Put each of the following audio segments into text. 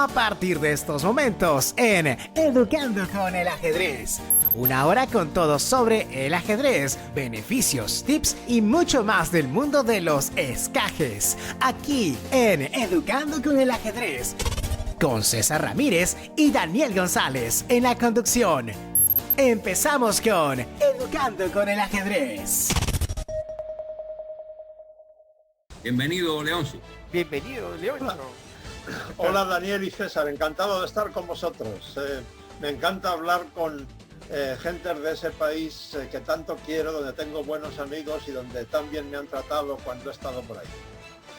a partir de estos momentos en Educando con el Ajedrez. Una hora con todo sobre el ajedrez, beneficios, tips y mucho más del mundo de los escaques. Aquí en Educando con el Ajedrez, con César Ramírez y Daniel González en la conducción. Empezamos con Educando con el Ajedrez. Bienvenido, Leoncio. Bienvenido, Leoncio. Hola, Daniel y César, encantado de estar con vosotros. Me encanta hablar con gente de ese país que tanto quiero, donde tengo buenos amigos y donde también me han tratado cuando he estado por ahí.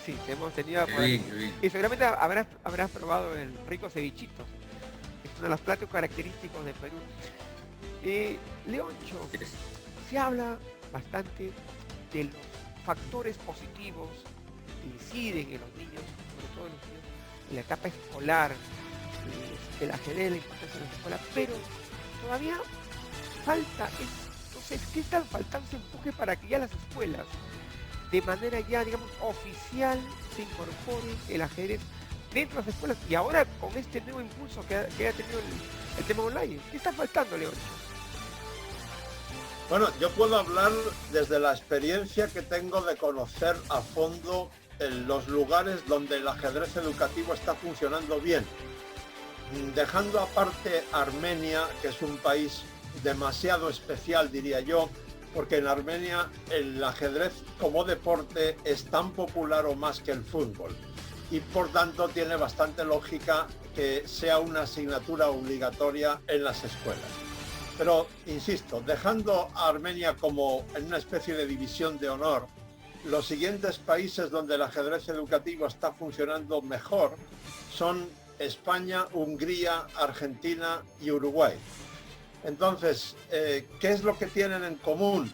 Sí, te hemos tenido por ahí. Bien. Y seguramente habrás probado el rico cevichito. Es uno de los platos característicos de Perú. Leoncho, se habla bastante de los factores positivos que inciden en los niños, sobre todo en los niños en la etapa escolar, del ajedrez, la importancia de la escuela, pero todavía falta, entonces, ¿qué está faltando ese empuje para que ya las escuelas, de manera ya, digamos, oficial, se incorpore el ajedrez dentro de las escuelas? Y ahora con este nuevo impulso que ha tenido el tema online, ¿qué está faltando, León? Bueno, yo puedo hablar desde la experiencia que tengo de conocer a fondo los lugares donde el ajedrez educativo está funcionando bien. Dejando aparte Armenia, que es un país demasiado especial, diría yo, porque en Armenia el ajedrez como deporte es tan popular o más que el fútbol y por tanto tiene bastante lógica que sea una asignatura obligatoria en las escuelas. Pero, insisto, dejando a Armenia como en una especie de división de honor, los siguientes países donde el ajedrez educativo está funcionando mejor son España, Hungría, Argentina y Uruguay. Entonces, ¿qué es lo que tienen en común?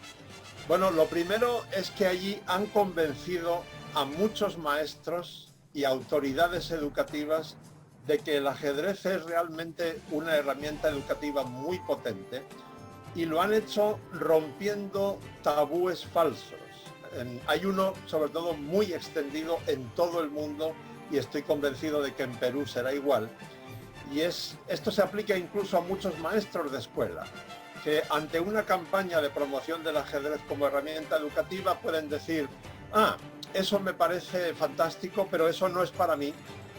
Bueno, lo primero es que allí han convencido a muchos maestros y autoridades educativas de que el ajedrez es realmente una herramienta educativa muy potente y lo han hecho rompiendo tabúes falsos. Hay uno, sobre todo, muy extendido en todo el mundo y estoy convencido de que en Perú será igual. Y esto se aplica incluso a muchos maestros de escuela, que ante una campaña de promoción del ajedrez como herramienta educativa pueden decir: eso me parece fantástico, pero eso no es para mí,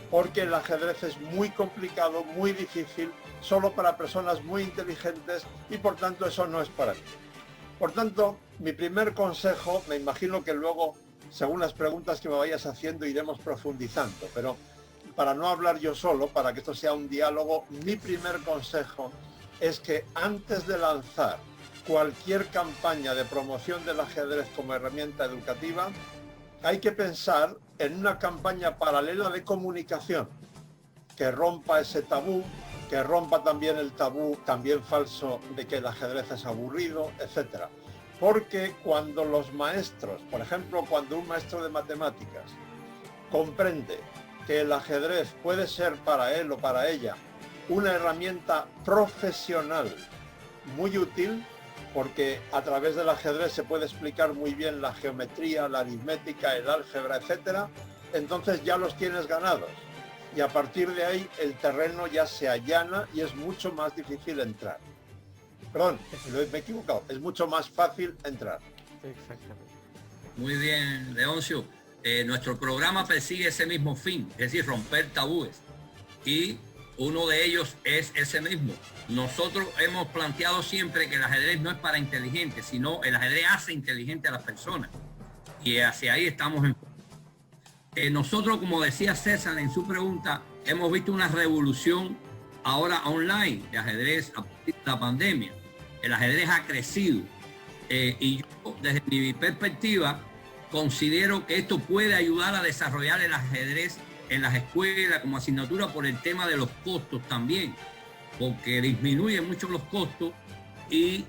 porque el ajedrez es muy complicado, muy difícil, solo para personas muy inteligentes y por tanto eso no es para mí. Por tanto, mi primer consejo, me imagino que luego, según las preguntas que me vayas haciendo, iremos profundizando, pero para no hablar yo solo, para que esto sea un diálogo, mi primer consejo es que antes de lanzar cualquier campaña de promoción del ajedrez como herramienta educativa, hay que pensar en una campaña paralela de comunicación que rompa ese tabú, que rompa también el tabú también falso de que el ajedrez es aburrido, etc. Porque cuando los maestros, por ejemplo, cuando un maestro de matemáticas comprende que el ajedrez puede ser para él o para ella una herramienta profesional muy útil, porque a través del ajedrez se puede explicar muy bien la geometría, la aritmética, el álgebra, etc., entonces ya los tienes ganados. Y a partir de ahí el terreno ya se allana y es mucho más difícil entrar. Perdón, me he equivocado, es mucho más fácil entrar. Exactamente. Muy bien, Leoncio. Nuestro programa persigue ese mismo fin, es decir, romper tabúes. Y uno de ellos es ese mismo. Nosotros hemos planteado siempre que el ajedrez no es para inteligentes, sino el ajedrez hace inteligente a las personas. Y hacia ahí estamos en... nosotros, como decía César en su pregunta, hemos visto una revolución ahora online de ajedrez a partir de la pandemia. El ajedrez ha crecido. Y yo, desde mi perspectiva, considero que esto puede ayudar a desarrollar el ajedrez en las escuelas como asignatura por el tema de los costos también, porque disminuye mucho los costos y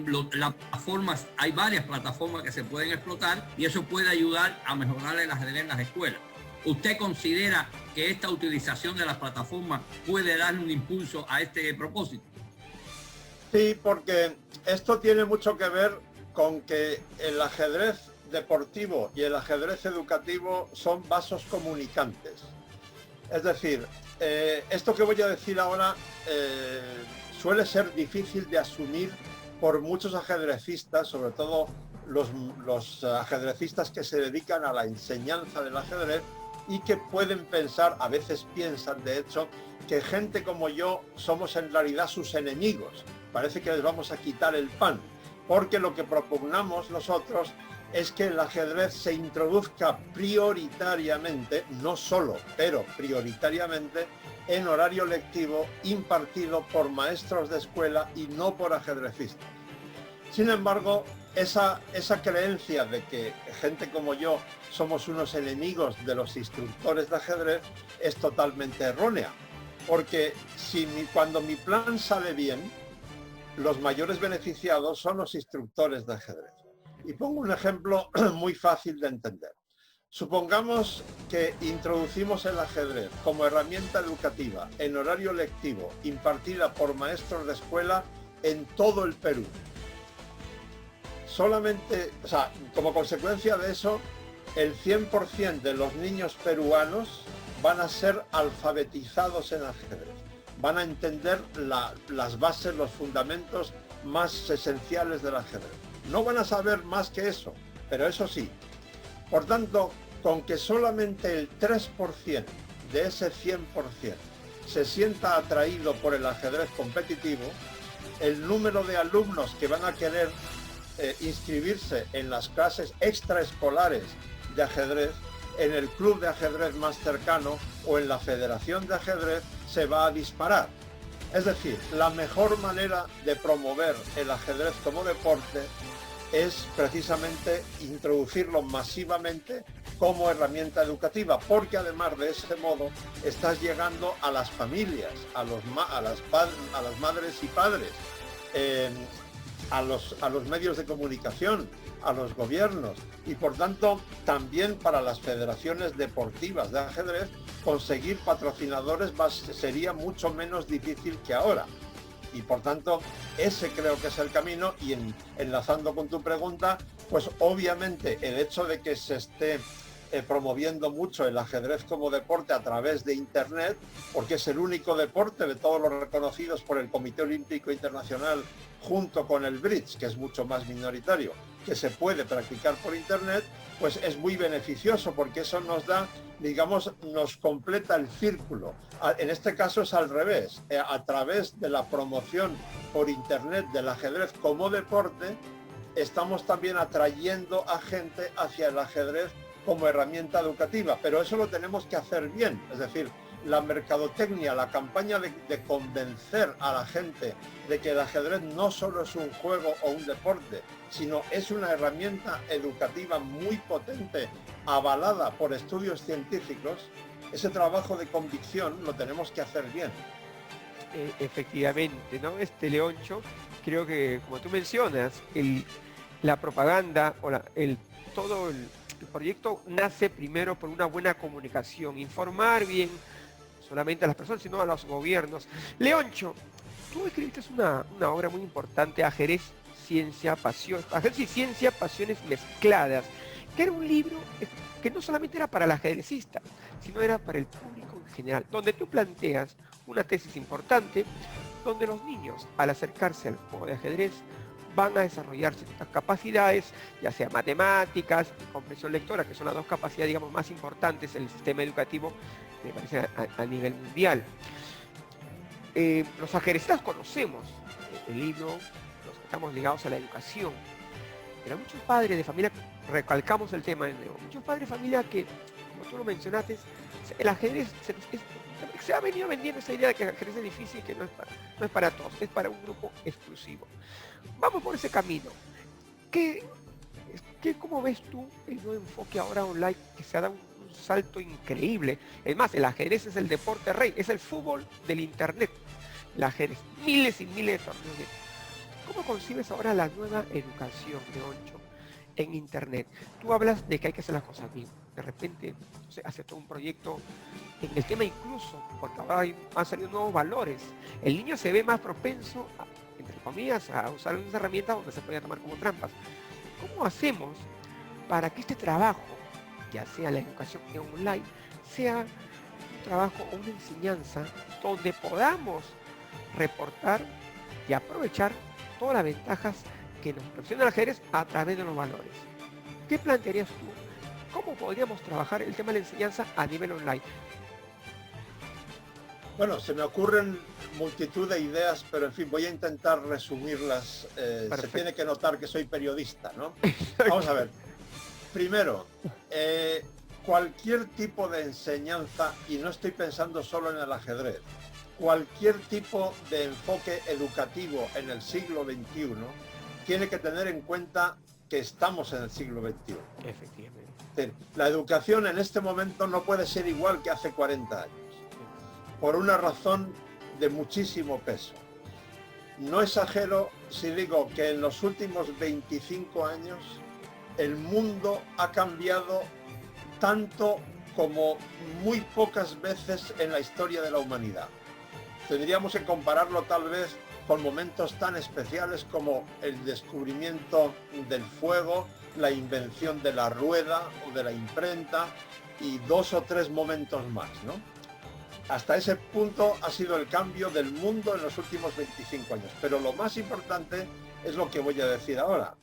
las plataformas, hay varias plataformas que se pueden explotar y eso puede ayudar a mejorar el ajedrez en las escuelas. ¿Usted considera que esta utilización de las plataformas puede darle un impulso a este propósito? Sí, porque esto tiene mucho que ver con que el ajedrez deportivo y el ajedrez educativo son vasos comunicantes. Es decir, esto que voy a decir ahora suele ser difícil de asumir por muchos ajedrecistas, sobre todo los ajedrecistas que se dedican a la enseñanza del ajedrez y que pueden pensar, a veces piensan de hecho, que gente como yo somos en realidad sus enemigos. Parece que les vamos a quitar el pan, porque lo que propugnamos nosotros es que el ajedrez se introduzca prioritariamente, no solo, pero prioritariamente, en horario lectivo impartido por maestros de escuela y no por ajedrecistas. Sin embargo, esa creencia de que gente como yo somos unos enemigos de los instructores de ajedrez es totalmente errónea, porque cuando mi plan sale bien, los mayores beneficiados son los instructores de ajedrez. Y pongo un ejemplo muy fácil de entender. Supongamos que introducimos el ajedrez como herramienta educativa en horario lectivo impartida por maestros de escuela en todo el Perú. Solamente, o sea, como consecuencia de eso, el 100% de los niños peruanos van a ser alfabetizados en ajedrez. Van a entender las bases, los fundamentos más esenciales del ajedrez. No van a saber más que eso, pero eso sí. Por tanto, con que solamente el 3% de ese 100% se sienta atraído por el ajedrez competitivo, el número de alumnos que van a querer inscribirse en las clases extraescolares de ajedrez, en el club de ajedrez más cercano o en la federación de ajedrez se va a disparar. Es decir, la mejor manera de promover el ajedrez como deporte es precisamente introducirlo masivamente como herramienta educativa, porque además de ese modo estás llegando a las familias, a las madres y padres, a los medios de comunicación, a los gobiernos, y por tanto también para las federaciones deportivas de ajedrez conseguir patrocinadores sería mucho menos difícil que ahora. Y por tanto ese creo que es el camino. Y enlazando con tu pregunta, pues obviamente el hecho de que se esté promoviendo mucho el ajedrez como deporte a través de internet, porque es el único deporte de todos los reconocidos por el Comité Olímpico Internacional junto con el bridge, que es mucho más minoritario, que se puede practicar por internet, pues es muy beneficioso, porque eso nos da, digamos, nos completa el círculo. En este caso es al revés. A través de la promoción por internet del ajedrez como deporte, estamos también atrayendo a gente hacia el ajedrez como herramienta educativa, pero eso lo tenemos que hacer bien. Es decir, la mercadotecnia, la campaña de convencer a la gente de que el ajedrez no solo es un juego o un deporte, sino es una herramienta educativa muy potente, avalada por estudios científicos, ese trabajo de convicción lo tenemos que hacer bien. Efectivamente, ¿no? Leoncho, creo que, como tú mencionas, la propaganda o todo el proyecto nace primero por una buena comunicación, informar bien, solamente a las personas, sino a los gobiernos. Leoncho, tú escribiste una obra muy importante, Ajedrez, Ciencia, Pasión, Ajedrez y Ciencia, Pasiones Mezcladas, que era un libro que no solamente era para el ajedrecista, sino era para el público en general, donde tú planteas una tesis importante, donde los niños, al acercarse al juego de ajedrez, van a desarrollar ciertas capacidades, ya sea matemáticas, comprensión lectora, que son las dos capacidades, digamos, más importantes en el sistema educativo, me parece, a nivel mundial. Los ajedrecistas conocemos el libro, los que estamos ligados a la educación, pero muchos padres de familia, recalcamos el tema de nuevo, muchos padres de familia que, como tú lo mencionaste, el ajedrez se ha venido vendiendo esa idea de que el ajedrez es difícil y que no es para todos, es para un grupo exclusivo. Vamos por ese camino. ¿Cómo ves tú el nuevo enfoque ahora online que se ha dado un salto increíble? Es más, el ajedrez es el deporte rey, es el fútbol del internet. El ajedrez, miles y miles de torneos. ¿Cómo concibes ahora la nueva educación, Leoncho, en internet? Tú hablas de que hay que hacer las cosas bien. De repente, no sé, haces todo un proyecto en el tema incluso, porque ahora han salido nuevos valores. El niño se ve más propenso, entre comillas, a usar unas herramientas donde se puede tomar como trampas. ¿Cómo hacemos para que este trabajo, ya sea la educación online, sea un trabajo o una enseñanza donde podamos reportar y aprovechar todas las ventajas que nos proporciona el ajedrez a través de los valores. ¿Qué plantearías tú? ¿Cómo podríamos trabajar el tema de la enseñanza a nivel online? Bueno, se me ocurren multitud de ideas, pero en fin, voy a intentar resumirlas. Se tiene que notar que soy periodista, ¿no? Vamos a ver. Primero, cualquier tipo de enseñanza, y no estoy pensando solo en el ajedrez, cualquier tipo de enfoque educativo en el siglo XXI tiene que tener en cuenta que estamos en el siglo XXI. Efectivamente. La educación en este momento no puede ser igual que hace 40 años, por una razón de muchísimo peso. No exagero si digo que en los últimos 25 años el mundo ha cambiado tanto como muy pocas veces en la historia de la humanidad. Tendríamos que compararlo tal vez con momentos tan especiales como el descubrimiento del fuego, la invención de la rueda o de la imprenta y 2 o 3 momentos más, ¿no? Hasta ese punto ha sido el cambio del mundo en los últimos 25 años. Pero lo más importante es lo que voy a decir ahora.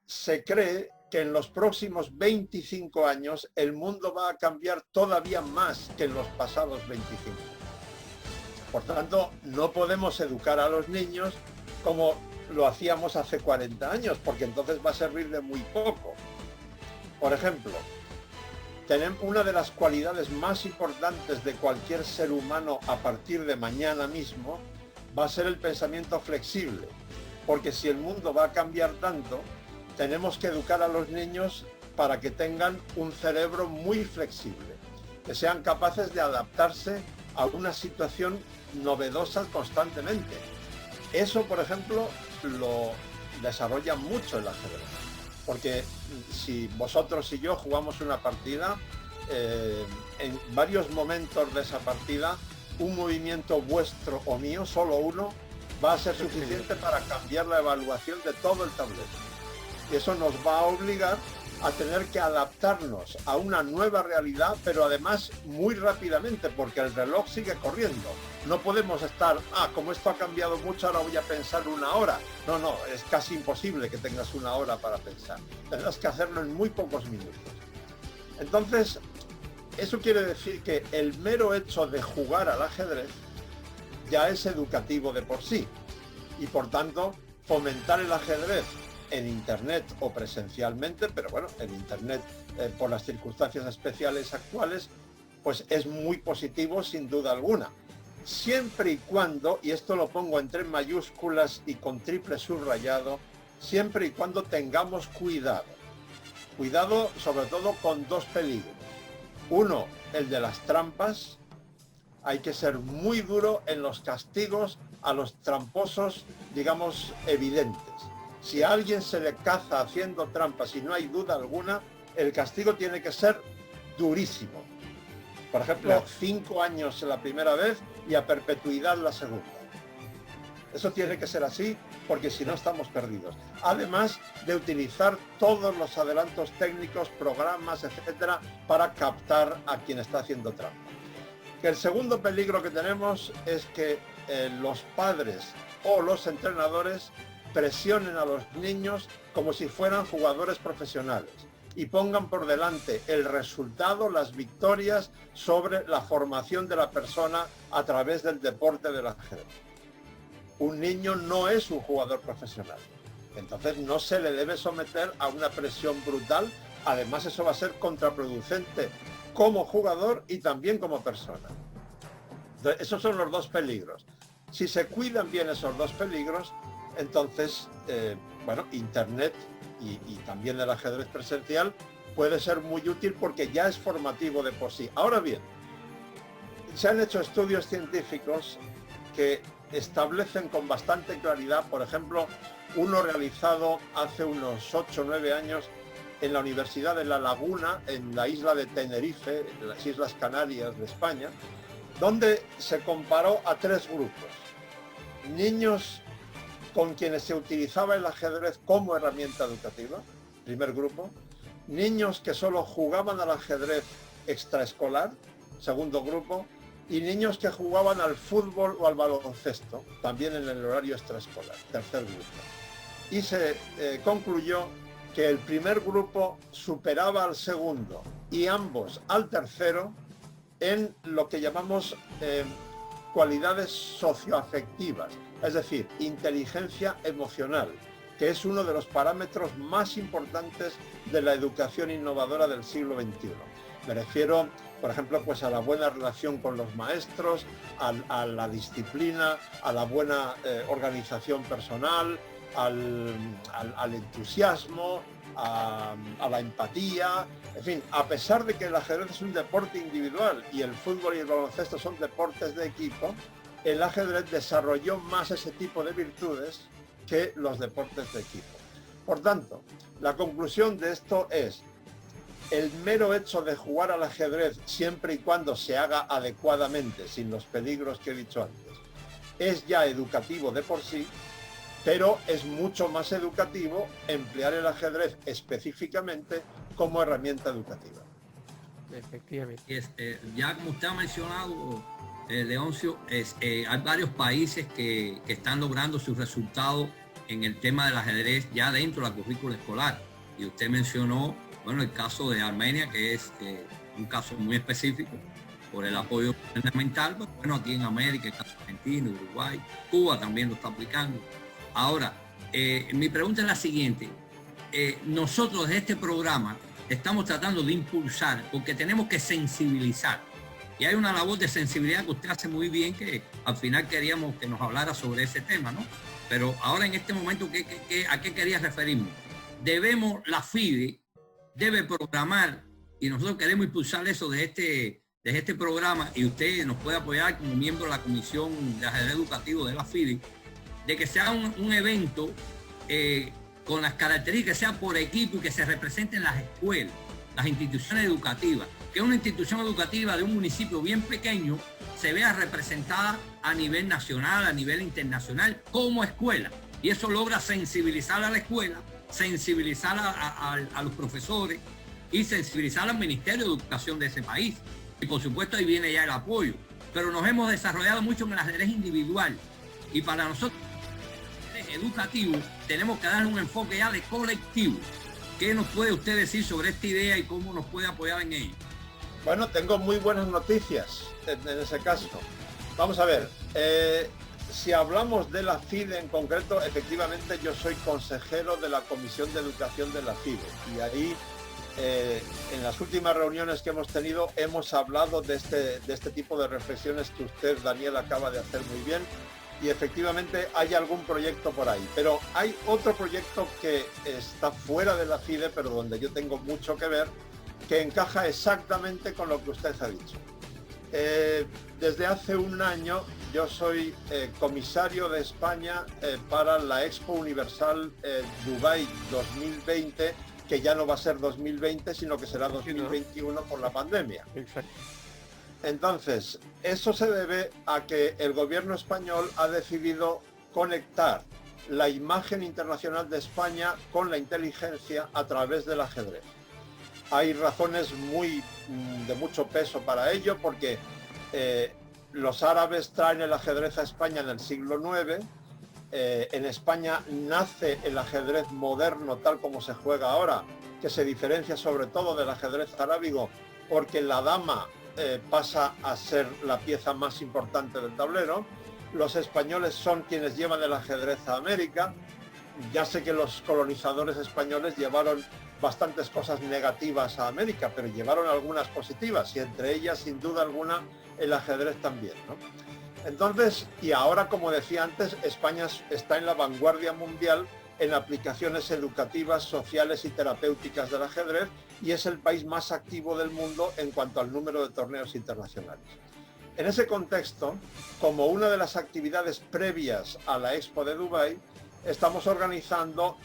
Se cree que en los próximos 25 años el mundo va a cambiar todavía más que en los pasados 25. Por tanto, no podemos educar a los niños como lo hacíamos hace 40 años, porque entonces va a servir de muy poco. Por ejemplo, tenemos una de las cualidades más importantes de cualquier ser humano a partir de mañana mismo, va a ser el pensamiento flexible, porque si el mundo va a cambiar tanto, tenemos que educar a los niños para que tengan un cerebro muy flexible, que sean capaces de adaptarse a una situación novedosa constantemente. Eso, por ejemplo, lo desarrolla mucho el ajedrez, porque si vosotros y yo jugamos una partida, en varios momentos de esa partida, un movimiento vuestro o mío, solo uno, va a ser suficiente para cambiar la evaluación de todo el tablero. Y eso nos va a obligar a tener que adaptarnos a una nueva realidad, pero además muy rápidamente, porque el reloj sigue corriendo. No podemos estar, como esto ha cambiado mucho, ahora voy a pensar 1 hora. No, es casi imposible que tengas 1 hora para pensar. Tendrás que hacerlo en muy pocos minutos. Entonces, eso quiere decir que el mero hecho de jugar al ajedrez ya es educativo de por sí. Y por tanto, fomentar el ajedrez en internet o presencialmente, pero bueno, en internet por las circunstancias especiales actuales, pues es muy positivo sin duda alguna. Siempre y cuando, y esto lo pongo entre mayúsculas y con triple subrayado, siempre y cuando tengamos cuidado. Cuidado sobre todo con 2 peligros. Uno, el de las trampas. Hay que ser muy duro en los castigos a los tramposos, digamos, evidentes. Si a alguien se le caza haciendo trampas y no hay duda alguna, el castigo tiene que ser durísimo. Por ejemplo, 5 años la primera vez y a perpetuidad la segunda. Eso tiene que ser así, porque si no estamos perdidos. Además de utilizar todos los adelantos técnicos, programas, etcétera, para captar a quien está haciendo trampa. Que el segundo peligro que tenemos es que los padres o los entrenadores presionen a los niños como si fueran jugadores profesionales y pongan por delante el resultado, las victorias, sobre la formación de la persona a través del deporte del ajedrez. Un niño no es un jugador profesional, entonces no se le debe someter a una presión brutal. Además, eso va a ser contraproducente como jugador y también como persona. Entonces, esos son los 2 peligros. Si se cuidan bien esos 2 peligros, entonces, bueno, internet y también el ajedrez presencial puede ser muy útil porque ya es formativo de por sí. Ahora bien, se han hecho estudios científicos que establecen con bastante claridad, por ejemplo, uno realizado hace unos 8 o 9 años en la Universidad de La Laguna, en la isla de Tenerife, en las Islas Canarias de España, donde se comparó a 3 grupos. Niños con quienes se utilizaba el ajedrez como herramienta educativa, primer grupo. Niños que solo jugaban al ajedrez extraescolar, segundo grupo. y niños que jugaban al fútbol o al baloncesto, también en el horario extraescolar, tercer grupo. Y se concluyó que el primer grupo superaba al segundo y ambos al tercero en lo que llamamos cualidades socioafectivas, es decir, inteligencia emocional, que es uno de los parámetros más importantes de la educación innovadora del siglo XXI. Me refiero, por ejemplo, pues a la buena relación con los maestros, a la disciplina, a la buena organización personal, al entusiasmo, a la empatía, en fin, a pesar de que el ajedrez es un deporte individual y el fútbol y el baloncesto son deportes de equipo, el ajedrez desarrolló más ese tipo de virtudes que los deportes de equipo. Por tanto, la conclusión de esto es: el mero hecho de jugar al ajedrez, siempre y cuando se haga adecuadamente, sin los peligros que he dicho antes, es ya educativo de por sí, pero es mucho más educativo emplear el ajedrez específicamente como herramienta educativa. Efectivamente. Ya como usted ha mencionado, Leoncio, hay varios países que están logrando sus resultados en el tema del ajedrez ya dentro de la currícula escolar. Y usted mencionó, bueno, el caso de Armenia, que es un caso muy específico por el apoyo gubernamental, pero bueno, aquí en América, el caso argentino, Uruguay, Cuba también lo está aplicando. Ahora, mi pregunta es la siguiente. Nosotros de este programa estamos tratando de impulsar, porque tenemos que sensibilizar. Y hay una labor de sensibilidad que usted hace muy bien, que al final queríamos que nos hablara sobre ese tema, ¿no? Pero ahora en este momento, ¿a qué quería referirme? La FIDE debe programar, y nosotros queremos impulsar eso de este programa, y usted nos puede apoyar como miembro de la Comisión de Ajedrez Educativo de la FIDE, de que sea un evento con las características, que sea por equipo y que se representen las escuelas, las instituciones educativas, que una institución educativa de un municipio bien pequeño se vea representada a nivel nacional, a nivel internacional, como escuela. Y eso logra sensibilizar a la escuela, sensibilizar a los profesores y sensibilizar al Ministerio de Educación de ese país. Y por supuesto ahí viene ya el apoyo. Pero nos hemos desarrollado mucho en el ajedrez individual. Y para nosotros, educativo, tenemos que darle un enfoque ya de colectivo. ¿Qué nos puede usted decir sobre esta idea y cómo nos puede apoyar en ella? Bueno, tengo muy buenas noticias en ese caso. Vamos a ver, si hablamos de la FIDE en concreto, efectivamente yo soy consejero de la Comisión de Educación de la FIDE y ahí en las últimas reuniones que hemos tenido hemos hablado de este tipo de reflexiones que usted, Daniel, acaba de hacer muy bien. Y efectivamente hay algún proyecto por ahí, pero hay otro proyecto que está fuera de la FIDE, pero donde yo tengo mucho que ver, que encaja exactamente con lo que usted ha dicho. Desde hace un año yo soy comisario de España para la Expo Universal Dubai 2020, que ya no va a ser 2020, sino que será 2021 por la pandemia. Exacto. Entonces, eso se debe a que el gobierno español ha decidido conectar la imagen internacional de España con la inteligencia a través del ajedrez. Hay razones de mucho peso para ello, porque los árabes traen el ajedrez a España en el siglo IX. En España nace el ajedrez moderno tal como se juega ahora, que se diferencia sobre todo del ajedrez arábigo, porque la dama pasa a ser la pieza más importante del tablero. Los españoles son quienes llevan el ajedrez a América. Ya sé que los colonizadores españoles llevaron bastantes cosas negativas a América, pero llevaron algunas positivas, y entre ellas, sin duda alguna, el ajedrez también, ¿no? Entonces, y ahora, como decía antes, España está en la vanguardia mundial en aplicaciones educativas, sociales y terapéuticas del ajedrez, y es el país más activo del mundo en cuanto al número de torneos internacionales. En ese contexto, como una de las actividades previas a la Expo de Dubái, estamos organizando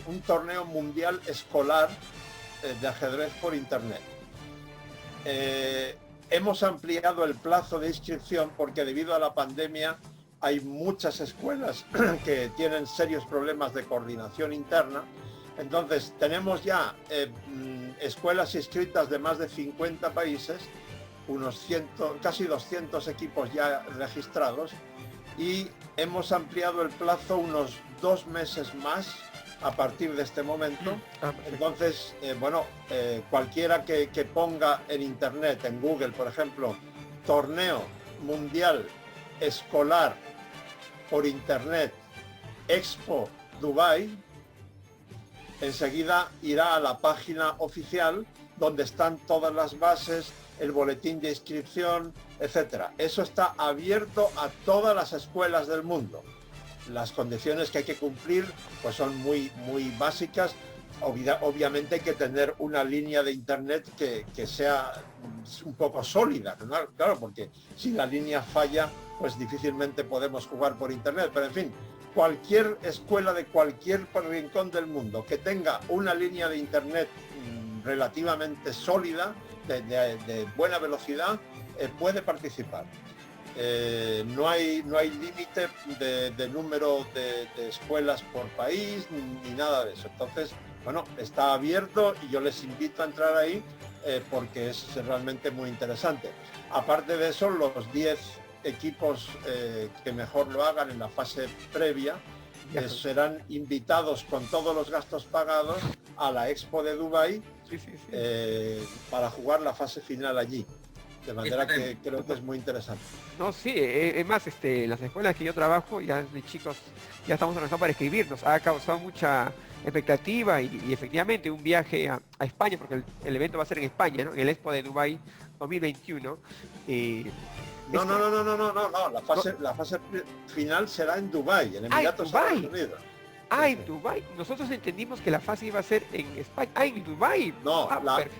un torneo mundial escolar de ajedrez por internet. Hemos ampliado el plazo de inscripción porque debido a la pandemia hay muchas escuelas que tienen serios problemas de coordinación interna. Entonces tenemos ya escuelas inscritas de más de 50 países unos 100, casi 200 equipos ya registrados y hemos ampliado el plazo unos 2 meses más a partir de este momento. Entonces, cualquiera que ponga en internet, en Google, por ejemplo, torneo mundial escolar por internet Expo Dubai, enseguida irá a la página oficial donde están todas las bases, el boletín de inscripción, etcétera. Eso está abierto a todas las escuelas del mundo. Las condiciones que hay que cumplir pues son muy básicas. Obviamente hay que tener una línea de internet que sea un poco sólida, ¿no? Claro, porque si la línea falla, pues difícilmente podemos jugar por internet. Pero en fin, cualquier escuela de cualquier rincón del mundo que tenga una línea de internet relativamente sólida, de buena velocidad, puede participar. No hay límite de número de escuelas por país ni nada de eso. Entonces, bueno, está abierto y yo les invito a entrar ahí porque es realmente muy interesante. Aparte de eso, los 10 equipos que mejor lo hagan en la fase previa serán invitados con todos los gastos pagados a la Expo de Dubái para jugar la fase final allí. De manera que creo que es muy interesante. No, sí, es más, las escuelas que yo trabajo, ya de chicos, ya estamos organizados para escribirnos. Ha causado mucha expectativa y efectivamente un viaje a España, porque el evento va a ser en España, ¿no? En el Expo de Dubái 2021. No, la fase final será en Dubái, en Emiratos Árabes Unidos. En Dubái. Nosotros entendimos que la fase iba a ser en España. En Dubái. No,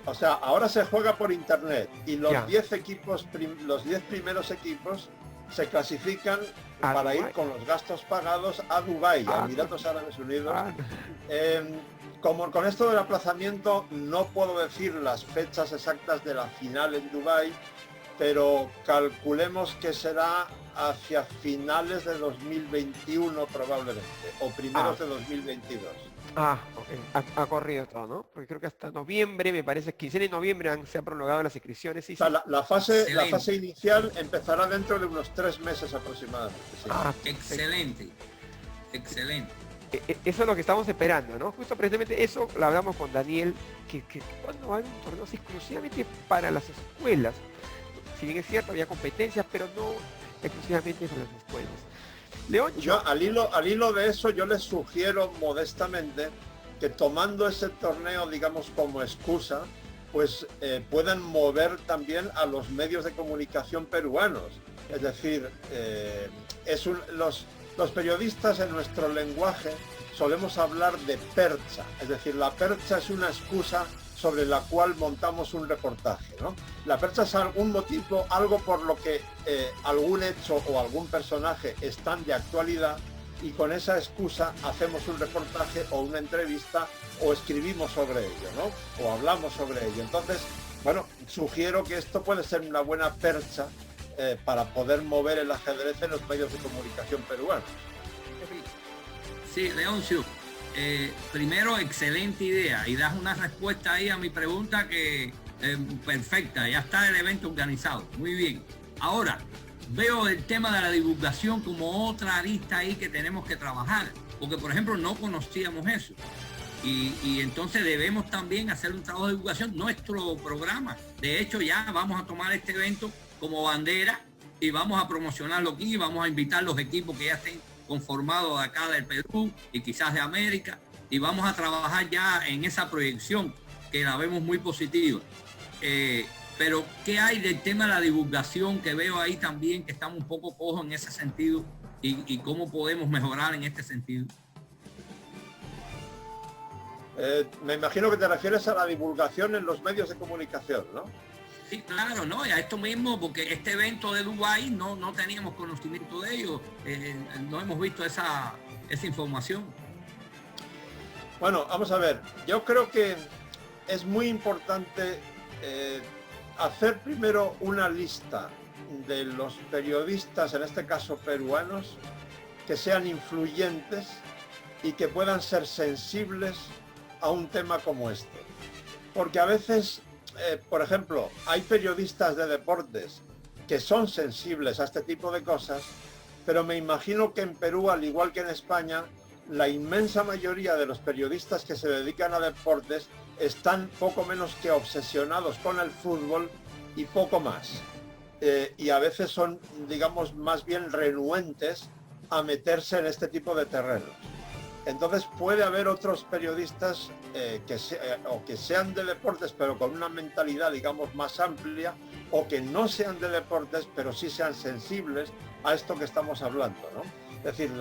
o sea, ahora se juega por internet y los 10 equipos, los 10 primeros equipos se clasifican para Dubái, ir con los gastos pagados a Dubái, a Emiratos Árabes Unidos. Como con esto del aplazamiento no puedo decir las fechas exactas de la final en Dubái, pero calculemos que será hacia finales de 2021 probablemente, o primeros de 2022. Ha corrido todo, ¿no? Porque creo que hasta noviembre, me parece, 15 de noviembre se han prolongado las inscripciones. O sea, la fase inicial empezará dentro de unos 3 meses aproximadamente. Sí. Excelente. Eso es lo que estamos esperando, ¿no? Justo precisamente eso lo hablamos con Daniel, que cuando hay un torneo exclusivamente para las escuelas. Si bien es cierto, había competencias, pero no exclusivamente para las escuelas. León, yo al hilo de eso, yo les sugiero modestamente que tomando ese torneo, digamos, como excusa, pues puedan mover también a los medios de comunicación peruanos. Es decir, los periodistas en nuestro lenguaje solemos hablar de percha. Es decir, la percha es una excusa sobre la cual montamos un reportaje, ¿no? La percha es algún motivo, algo por lo que algún hecho o algún personaje están de actualidad y con esa excusa hacemos un reportaje o una entrevista o escribimos sobre ello, ¿no? O hablamos sobre ello. Entonces, bueno, sugiero que esto puede ser una buena percha para poder mover el ajedrez en los medios de comunicación peruanos. Sí, Leoncio. Primero, excelente idea y das una respuesta ahí a mi pregunta que perfecta, ya está el evento organizado, muy bien. Ahora, veo el tema de la divulgación como otra arista ahí que tenemos que trabajar, porque por ejemplo no conocíamos eso y entonces debemos también hacer un trabajo de divulgación, nuestro programa. De hecho ya vamos a tomar este evento como bandera y vamos a promocionarlo aquí, vamos a invitar los equipos que ya estén conformado de acá del Perú y quizás de América y vamos a trabajar ya en esa proyección que la vemos muy positiva. Pero ¿qué hay del tema de la divulgación que veo ahí también que estamos un poco cojos en ese sentido y cómo podemos mejorar en este sentido? Me imagino que te refieres a la divulgación en los medios de comunicación, ¿no? Sí, claro, ¿no? Y a esto mismo, porque este evento de Dubái no teníamos conocimiento de ello, no hemos visto esa información. Bueno, vamos a ver, yo creo que es muy importante hacer primero una lista de los periodistas, en este caso peruanos, que sean influyentes y que puedan ser sensibles a un tema como este. Porque a veces por ejemplo, hay periodistas de deportes que son sensibles a este tipo de cosas, pero me imagino que en Perú, al igual que en España, la inmensa mayoría de los periodistas que se dedican a deportes están poco menos que obsesionados con el fútbol y poco más. Y a veces son, digamos, más bien renuentes a meterse en este tipo de terrenos. Entonces puede haber otros periodistas que sean de deportes pero con una mentalidad, digamos, más amplia, o que no sean de deportes pero sí sean sensibles a esto que estamos hablando, ¿no? Es decir,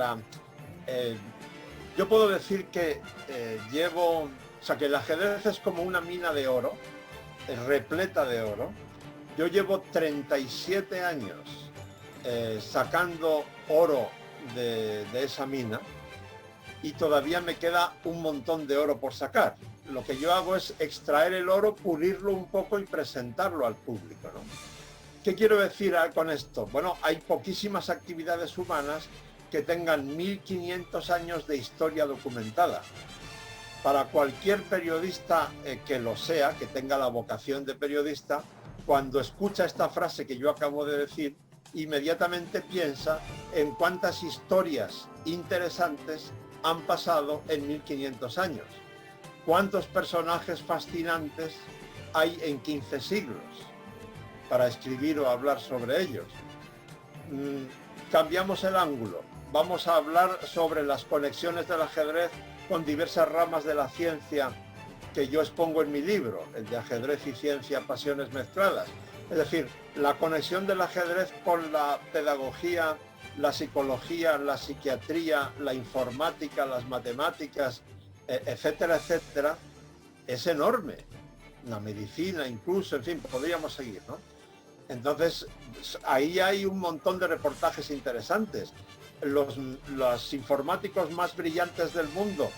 yo puedo decir que que el ajedrez es como una mina de oro, repleta de oro. Yo llevo 37 años sacando oro de esa mina, y todavía me queda un montón de oro por sacar. Lo que yo hago es extraer el oro, pulirlo un poco y presentarlo al público, ¿no? ¿Qué quiero decir con esto? Bueno, hay poquísimas actividades humanas que tengan 1500 años de historia documentada. Para cualquier periodista que lo sea, que tenga la vocación de periodista, cuando escucha esta frase que yo acabo de decir, inmediatamente piensa en cuántas historias interesantes han pasado en 1500 años. ¿Cuántos personajes fascinantes hay en 15 siglos para escribir o hablar sobre ellos? Cambiamos el ángulo. Vamos a hablar sobre las conexiones del ajedrez con diversas ramas de la ciencia que yo expongo en mi libro, el de Ajedrez y Ciencia, Pasiones Mezcladas. Es decir, la conexión del ajedrez con la pedagogía, la psicología, la psiquiatría, la informática, las matemáticas, etcétera, etcétera, es enorme. La medicina incluso, en fin, podríamos seguir, ¿no? Entonces, ahí hay un montón de reportajes interesantes. Los informáticos más brillantes del mundo,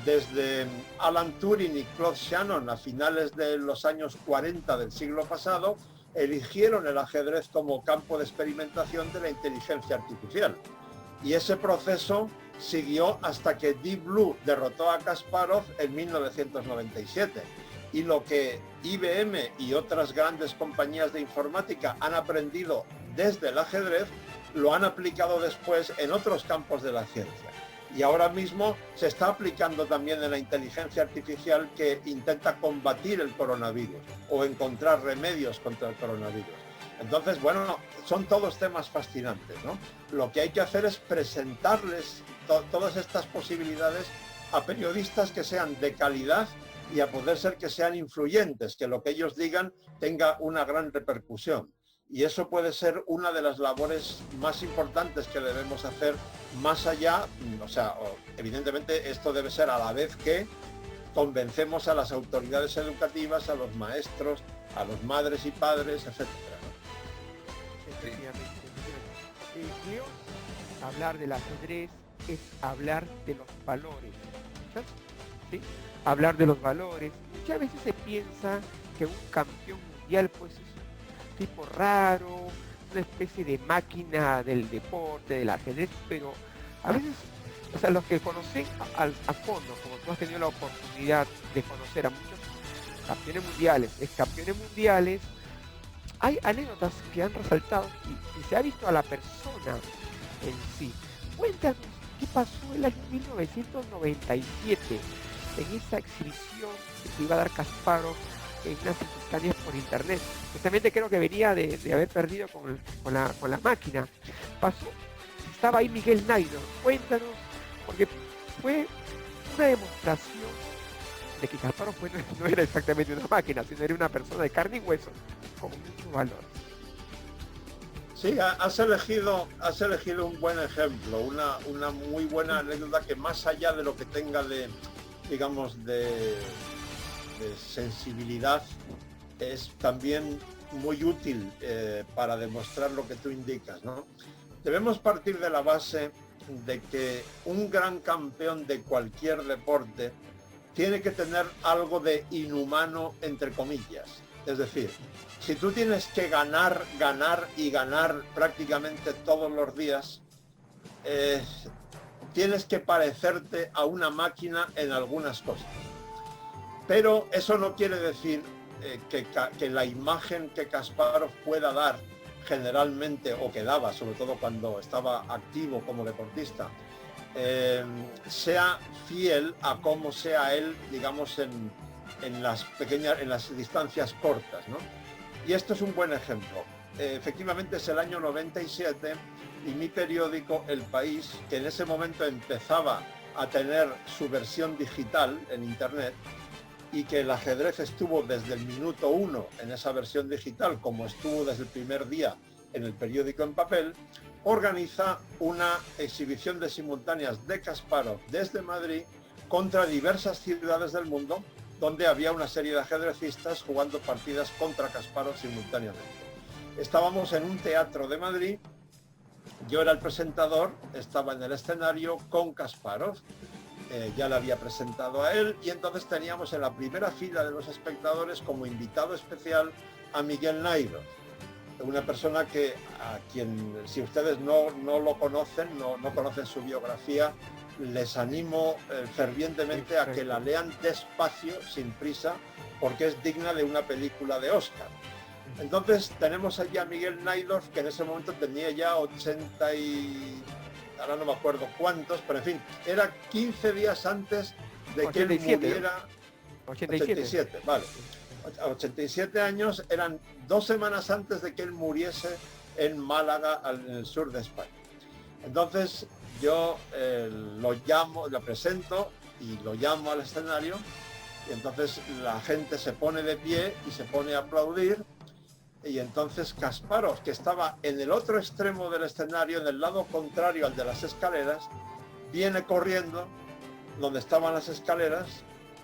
desde Alan Turing y Claude Shannon a finales de los años 40 del siglo pasado, eligieron el ajedrez como campo de experimentación de la inteligencia artificial. Y ese proceso siguió hasta que Deep Blue derrotó a Kasparov en 1997. Y lo que IBM y otras grandes compañías de informática han aprendido desde el ajedrez, lo han aplicado después en otros campos de la ciencia. Y ahora mismo se está aplicando también en la inteligencia artificial que intenta combatir el coronavirus o encontrar remedios contra el coronavirus. Entonces, bueno, son todos temas fascinantes, ¿no? Lo que hay que hacer es presentarles todas estas posibilidades a periodistas que sean de calidad y a poder ser que sean influyentes, que lo que ellos digan tenga una gran repercusión. Y eso puede ser una de las labores más importantes que debemos hacer más allá, o sea, evidentemente esto debe ser a la vez que convencemos a las autoridades educativas, a los maestros, a los madres y padres, etcétera, ¿no? Efectivamente. León, hablar del ajedrez es hablar de los valores. ¿Sabes? ¿Sí? Hablar de los valores. Muchas veces se piensa que un campeón mundial pues es un tipo raro, una especie de máquina del deporte, del ajedrez, pero a veces, o sea, los que conocen a fondo, como tú has tenido la oportunidad de conocer a muchos campeones mundiales, ex campeones mundiales, hay anécdotas que han resaltado y se ha visto a la persona en sí. Cuéntanos qué pasó en el año 1997 en esa exhibición que se iba a dar Kasparov en unas circunstancias por internet. Justamente creo que venía de haber perdido con la máquina. Pasó, estaba ahí Miguel Naidoo. Cuéntanos, porque fue una demostración de que Kasparov no era exactamente una máquina, sino era una persona de carne y hueso con mucho valor. Sí, has elegido un buen ejemplo, una muy buena anécdota que más allá de lo que tenga de, digamos, de sensibilidad, es también muy útil para demostrar lo que tú indicas, ¿no? Debemos partir de la base de que un gran campeón de cualquier deporte tiene que tener algo de inhumano, entre comillas. Es decir, si tú tienes que ganar y ganar prácticamente todos los días, tienes que parecerte a una máquina en algunas cosas. Pero eso no quiere decir que la imagen que Kasparov pueda dar generalmente, o que daba, sobre todo cuando estaba activo como deportista, sea fiel a cómo sea él, digamos, en las distancias cortas, ¿no? Y esto es un buen ejemplo. Efectivamente es el año 97 y mi periódico El País, que en ese momento empezaba a tener su versión digital en internet, y que el ajedrez estuvo desde el minuto 1 en esa versión digital, como estuvo desde el primer día en el periódico en papel, organiza una exhibición de simultáneas de Kasparov desde Madrid contra diversas ciudades del mundo, donde había una serie de ajedrecistas jugando partidas contra Kasparov simultáneamente. Estábamos en un teatro de Madrid, yo era el presentador, estaba en el escenario con Kasparov, ya le había presentado a él, y entonces teníamos en la primera fila de los espectadores como invitado especial a Miguel Naidoo, una persona a quien, si ustedes no lo conocen, no conocen su biografía, les animo fervientemente a que la lean despacio, sin prisa, porque es digna de una película de Oscar. Entonces tenemos allí a Miguel Naidoo, que en ese momento tenía ya 80 y... ahora no me acuerdo cuántos, pero en fin, era 15 días antes de 87, que él muriera. 87, vale. 87 años, eran 2 semanas antes de que él muriese en Málaga, en el sur de España. Entonces yo lo presento y lo llamo al escenario, y entonces la gente se pone de pie y se pone a aplaudir. Y entonces Kasparov, que estaba en el otro extremo del escenario, en el lado contrario al de las escaleras, viene corriendo donde estaban las escaleras,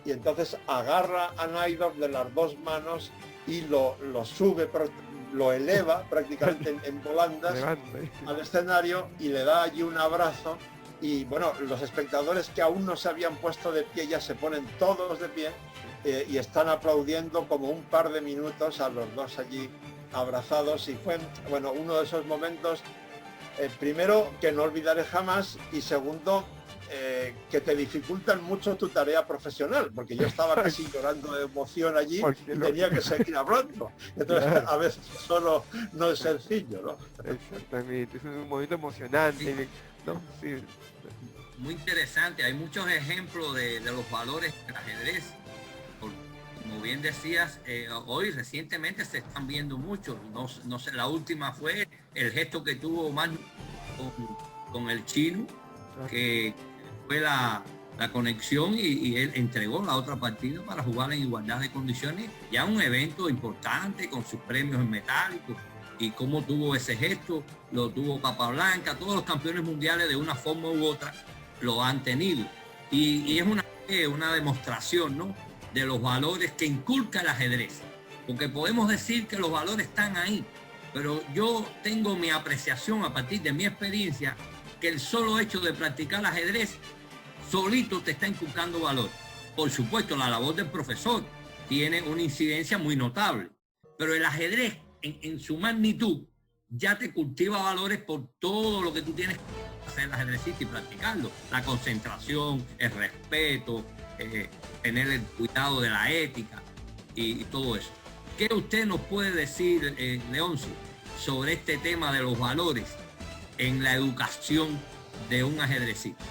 y entonces agarra a Naidoo de las 2 manos y lo sube, lo eleva prácticamente en volandas al escenario, y le da allí un abrazo. Y bueno, los espectadores que aún no se habían puesto de pie ya se ponen todos de pie, y están aplaudiendo como un par de minutos a los dos allí abrazados. Y fue, bueno, uno de esos momentos, primero, que no olvidaré jamás, y segundo, que te dificultan mucho tu tarea profesional, porque yo estaba casi llorando de emoción allí y tenía que seguir hablando. Entonces, claro, a veces solo no es sencillo, ¿no? Exactamente, es un momento emocionante, ¿no? Sí. Muy interesante, hay muchos ejemplos de los valores del ajedrez. Como bien decías, hoy recientemente se están viendo muchos. No sé, la última fue el gesto que tuvo Magnus con el chino, que fue la conexión, y él entregó la otra partida para jugar en igualdad de condiciones, ya un evento importante con sus premios en metálicos. Y cómo tuvo ese gesto, lo tuvo Capablanca, todos los campeones mundiales de una forma u otra lo han tenido. Y es una demostración, ¿no?, de los valores que inculca el ajedrez, porque podemos decir que los valores están ahí, pero yo tengo mi apreciación a partir de mi experiencia, que el solo hecho de practicar ajedrez solito te está inculcando valor. Por supuesto, la labor del profesor tiene una incidencia muy notable, pero el ajedrez en su magnitud ya te cultiva valores por todo lo que tú tienes que hacer el ajedrecista y practicarlo: la concentración, el respeto, tener el cuidado de la ética y todo eso. ¿Qué usted nos puede decir, Leoncio, sobre este tema de los valores en la educación de un ajedrecista?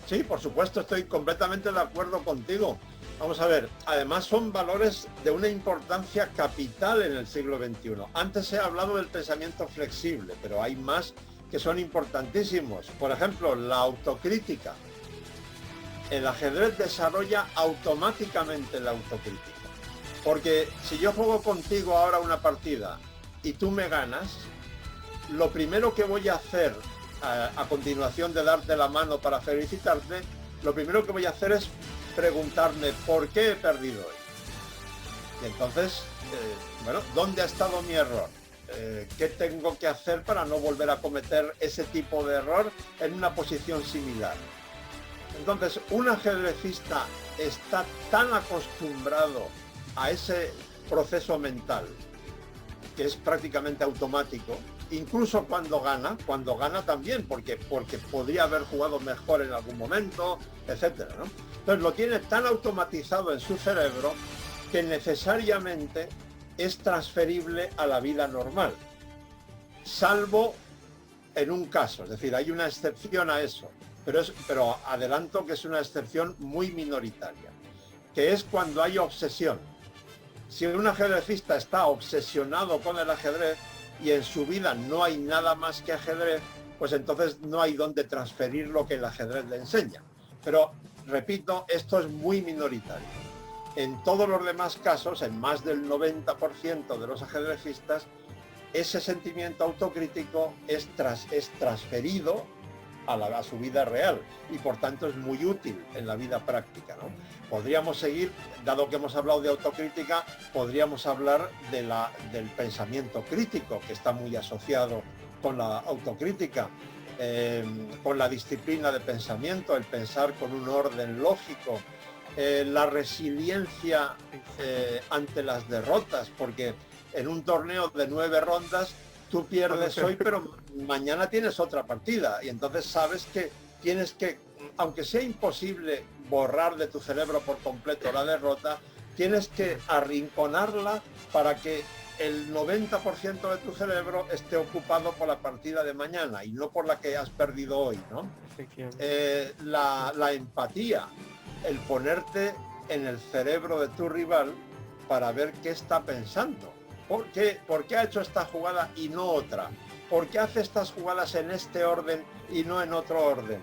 Sí, por supuesto, estoy completamente de acuerdo contigo. Vamos a ver, además son valores de una importancia capital en el siglo XXI. Antes he hablado del pensamiento flexible, pero hay más que son importantísimos. Por ejemplo, la autocrítica. El ajedrez desarrolla automáticamente la autocrítica. Porque si yo juego contigo ahora una partida y tú me ganas, lo primero que voy a hacer a continuación de darte la mano para felicitarte, lo primero que voy a hacer es preguntarme por qué he perdido hoy. Y entonces, bueno, ¿dónde ha estado mi error? ¿Qué tengo que hacer para no volver a cometer ese tipo de error en una posición similar? Entonces, un ajedrecista está tan acostumbrado a ese proceso mental, que es prácticamente automático, incluso cuando gana también, porque podría haber jugado mejor en algún momento, etcétera, ¿no? Entonces lo tiene tan automatizado en su cerebro que necesariamente es transferible a la vida normal, salvo en un caso, es decir, hay una excepción a eso, pero adelanto que es una excepción muy minoritaria, que es cuando hay obsesión. Si un ajedrecista está obsesionado con el ajedrez y en su vida no hay nada más que ajedrez, pues entonces no hay dónde transferir lo que el ajedrez le enseña. Pero, repito, esto es muy minoritario. En todos los demás casos, en más del 90% de los ajedrecistas, ese sentimiento autocrítico es transferido a su vida real y por tanto es muy útil en la vida práctica, ¿no? Podríamos seguir, dado que hemos hablado de autocrítica, podríamos hablar del pensamiento crítico, que está muy asociado con la autocrítica, con la disciplina de pensamiento, el pensar con un orden lógico, la resiliencia ante las derrotas, porque en un torneo de 9 rondas tú pierdes hoy, pero mañana tienes otra partida y entonces sabes que tienes que, aunque sea imposible borrar de tu cerebro por completo la derrota, tienes que arrinconarla para que el 90% de tu cerebro esté ocupado por la partida de mañana y no por la que has perdido hoy, ¿no? La empatía, el ponerte en el cerebro de tu rival para ver qué está pensando. ¿Por qué ha hecho esta jugada y no otra? ¿Por qué hace estas jugadas en este orden y no en otro orden?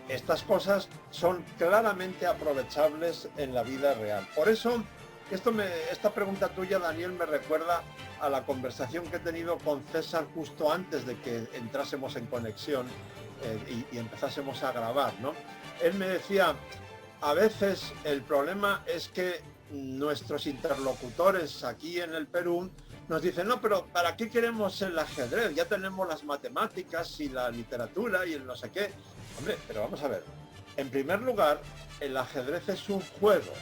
Estas cosas son claramente aprovechables en la vida real. Por eso, esta pregunta tuya, Daniel, me recuerda a la conversación que he tenido con César justo antes de que entrásemos en conexión y empezásemos a grabar, ¿no? Él me decía, a veces el problema es que nuestros interlocutores aquí en el Perú nos dicen, no, pero ¿para qué queremos el ajedrez? Ya tenemos las matemáticas y la literatura y el no sé qué. Hombre, pero vamos a ver. En primer lugar, el ajedrez es un juego.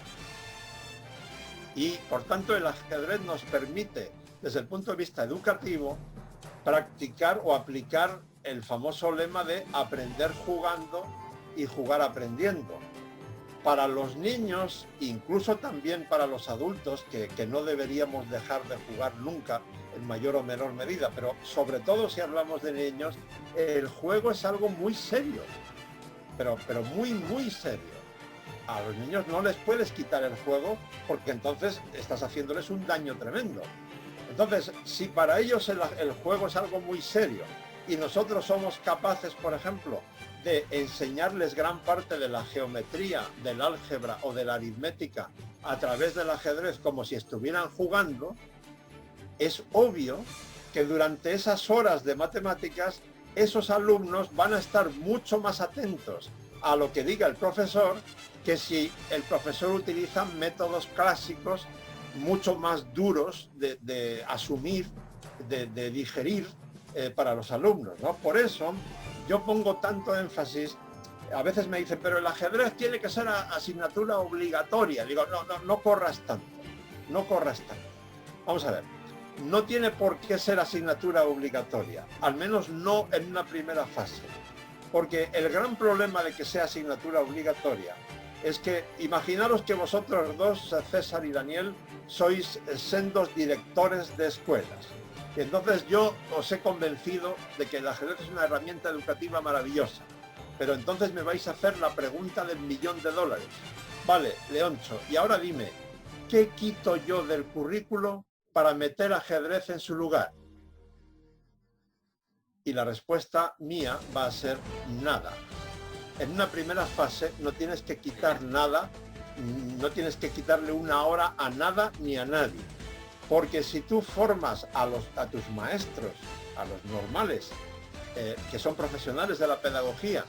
Y, por tanto, el ajedrez nos permite, desde el punto de vista educativo, practicar o aplicar el famoso lema de aprender jugando y jugar aprendiendo. Para los niños, incluso también para los adultos, que no deberíamos dejar de jugar nunca, en mayor o menor medida, pero sobre todo si hablamos de niños, el juego es algo muy serio, pero muy, muy serio. A los niños no les puedes quitar el juego porque entonces estás haciéndoles un daño tremendo. Entonces, si para ellos el juego es algo muy serio y nosotros somos capaces, por ejemplo, de enseñarles gran parte de la geometría, del álgebra o de la aritmética a través del ajedrez como si estuvieran jugando, es obvio que durante esas horas de matemáticas esos alumnos van a estar mucho más atentos a lo que diga el profesor que si el profesor utiliza métodos clásicos mucho más duros de asumir, de digerir para los alumnos, ¿no? Por eso yo pongo tanto énfasis. A veces me dicen, pero el ajedrez tiene que ser asignatura obligatoria. Digo, no corras tanto, no corras tanto. Vamos a ver, no tiene por qué ser asignatura obligatoria, al menos no en una primera fase. Porque el gran problema de que sea asignatura obligatoria es que imaginaros que vosotros dos, César y Daniel, sois sendos directores de escuelas. Y entonces yo os he convencido de que el ajedrez es una herramienta educativa maravillosa. Pero entonces me vais a hacer la pregunta del $1.000.000. Vale, Leoncho, y ahora dime, ¿qué quito yo del currículo para meter ajedrez en su lugar? Y la respuesta mía va a ser nada. En una primera fase no tienes que quitar nada, no tienes que quitarle una hora a nada ni a nadie. Porque si tú formas a tus maestros, a los normales, que son profesionales de la pedagogía,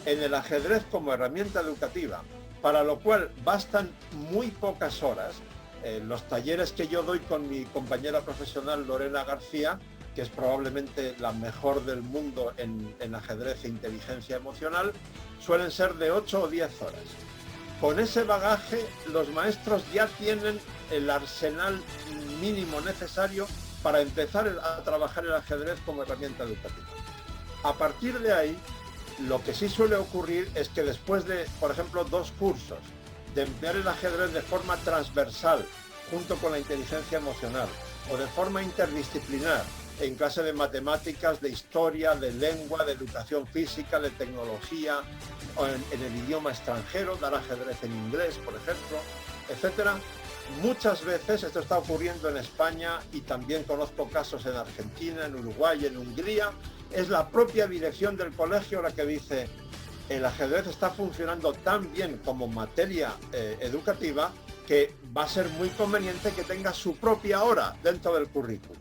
en el ajedrez como herramienta educativa, para lo cual bastan muy pocas horas, los talleres que yo doy con mi compañera profesional Lorena García, que es probablemente la mejor del mundo en ajedrez e inteligencia emocional, suelen ser de 8 o 10 horas. Con ese bagaje, los maestros ya tienen el arsenal mínimo necesario para empezar a trabajar el ajedrez como herramienta educativa. A partir de ahí, lo que sí suele ocurrir es que después de, por ejemplo, 2 cursos de ver el ajedrez de forma transversal, junto con la inteligencia emocional, o de forma interdisciplinar, en clase de matemáticas, de historia, de lengua, de educación física, de tecnología, o en el idioma extranjero, dar ajedrez en inglés, por ejemplo, etcétera. Muchas veces esto está ocurriendo en España y también conozco casos en Argentina, en Uruguay, en Hungría. Es la propia dirección del colegio la que dice: el ajedrez está funcionando tan bien como materia educativa que va a ser muy conveniente que tenga su propia hora dentro del currículo.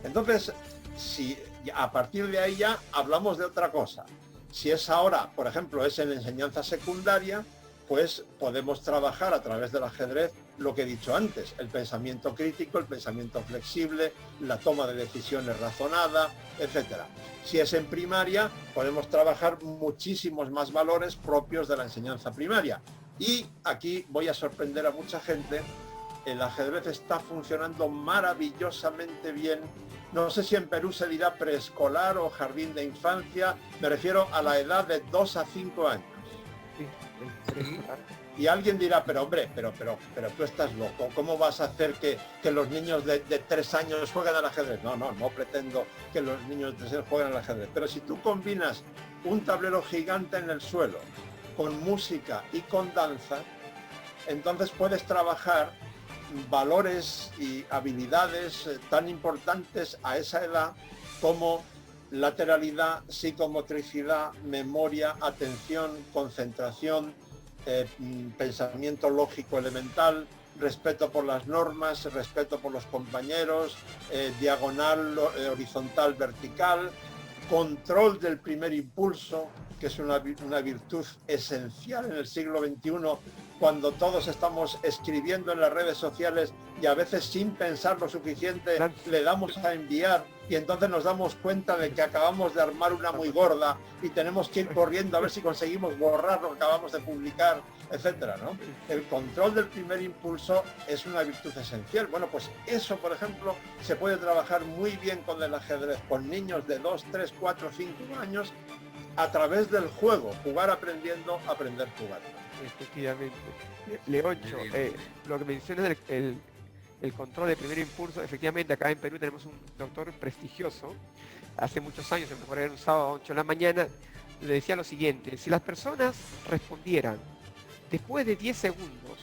Entonces, si a partir de ahí ya hablamos de otra cosa. Si esa hora, por ejemplo, es en enseñanza secundaria, pues podemos trabajar a través del ajedrez lo que he dicho antes: el pensamiento crítico, el pensamiento flexible, la toma de decisiones razonada, etcétera. Si es en primaria, podemos trabajar muchísimos más valores propios de la enseñanza primaria. Y aquí voy a sorprender a mucha gente: el ajedrez está funcionando maravillosamente bien. No sé si en Perú se dirá preescolar o jardín de infancia, me refiero a la edad de 2 a 5 años. Sí. Y alguien dirá: pero hombre, pero tú estás loco, ¿cómo vas a hacer que los niños de 3 años jueguen al ajedrez? No pretendo que los niños de 3 años jueguen al ajedrez, pero si tú combinas un tablero gigante en el suelo con música y con danza, entonces puedes trabajar valores y habilidades tan importantes a esa edad como lateralidad, psicomotricidad, memoria, atención, concentración, pensamiento lógico elemental, respeto por las normas, respeto por los compañeros, diagonal, horizontal, vertical, control del primer impulso, que es una virtud esencial en el siglo XXI, cuando todos estamos escribiendo en las redes sociales y a veces sin pensar lo suficiente le damos a enviar y entonces nos damos cuenta de que acabamos de armar una muy gorda y tenemos que ir corriendo a ver si conseguimos borrar lo que acabamos de publicar, etcétera, ¿no? El control del primer impulso es una virtud esencial. Bueno, pues eso, por ejemplo, se puede trabajar muy bien con el ajedrez, con niños de 2, 3, 4, 5 años, a través del juego, jugar aprendiendo, aprender jugando. Efectivamente. Leoncho, lo que mencionas el control de primer impulso, efectivamente acá en Perú tenemos un doctor prestigioso, hace muchos años, en un sábado a 8 de la mañana, le decía lo siguiente: si las personas respondieran después de 10 segundos,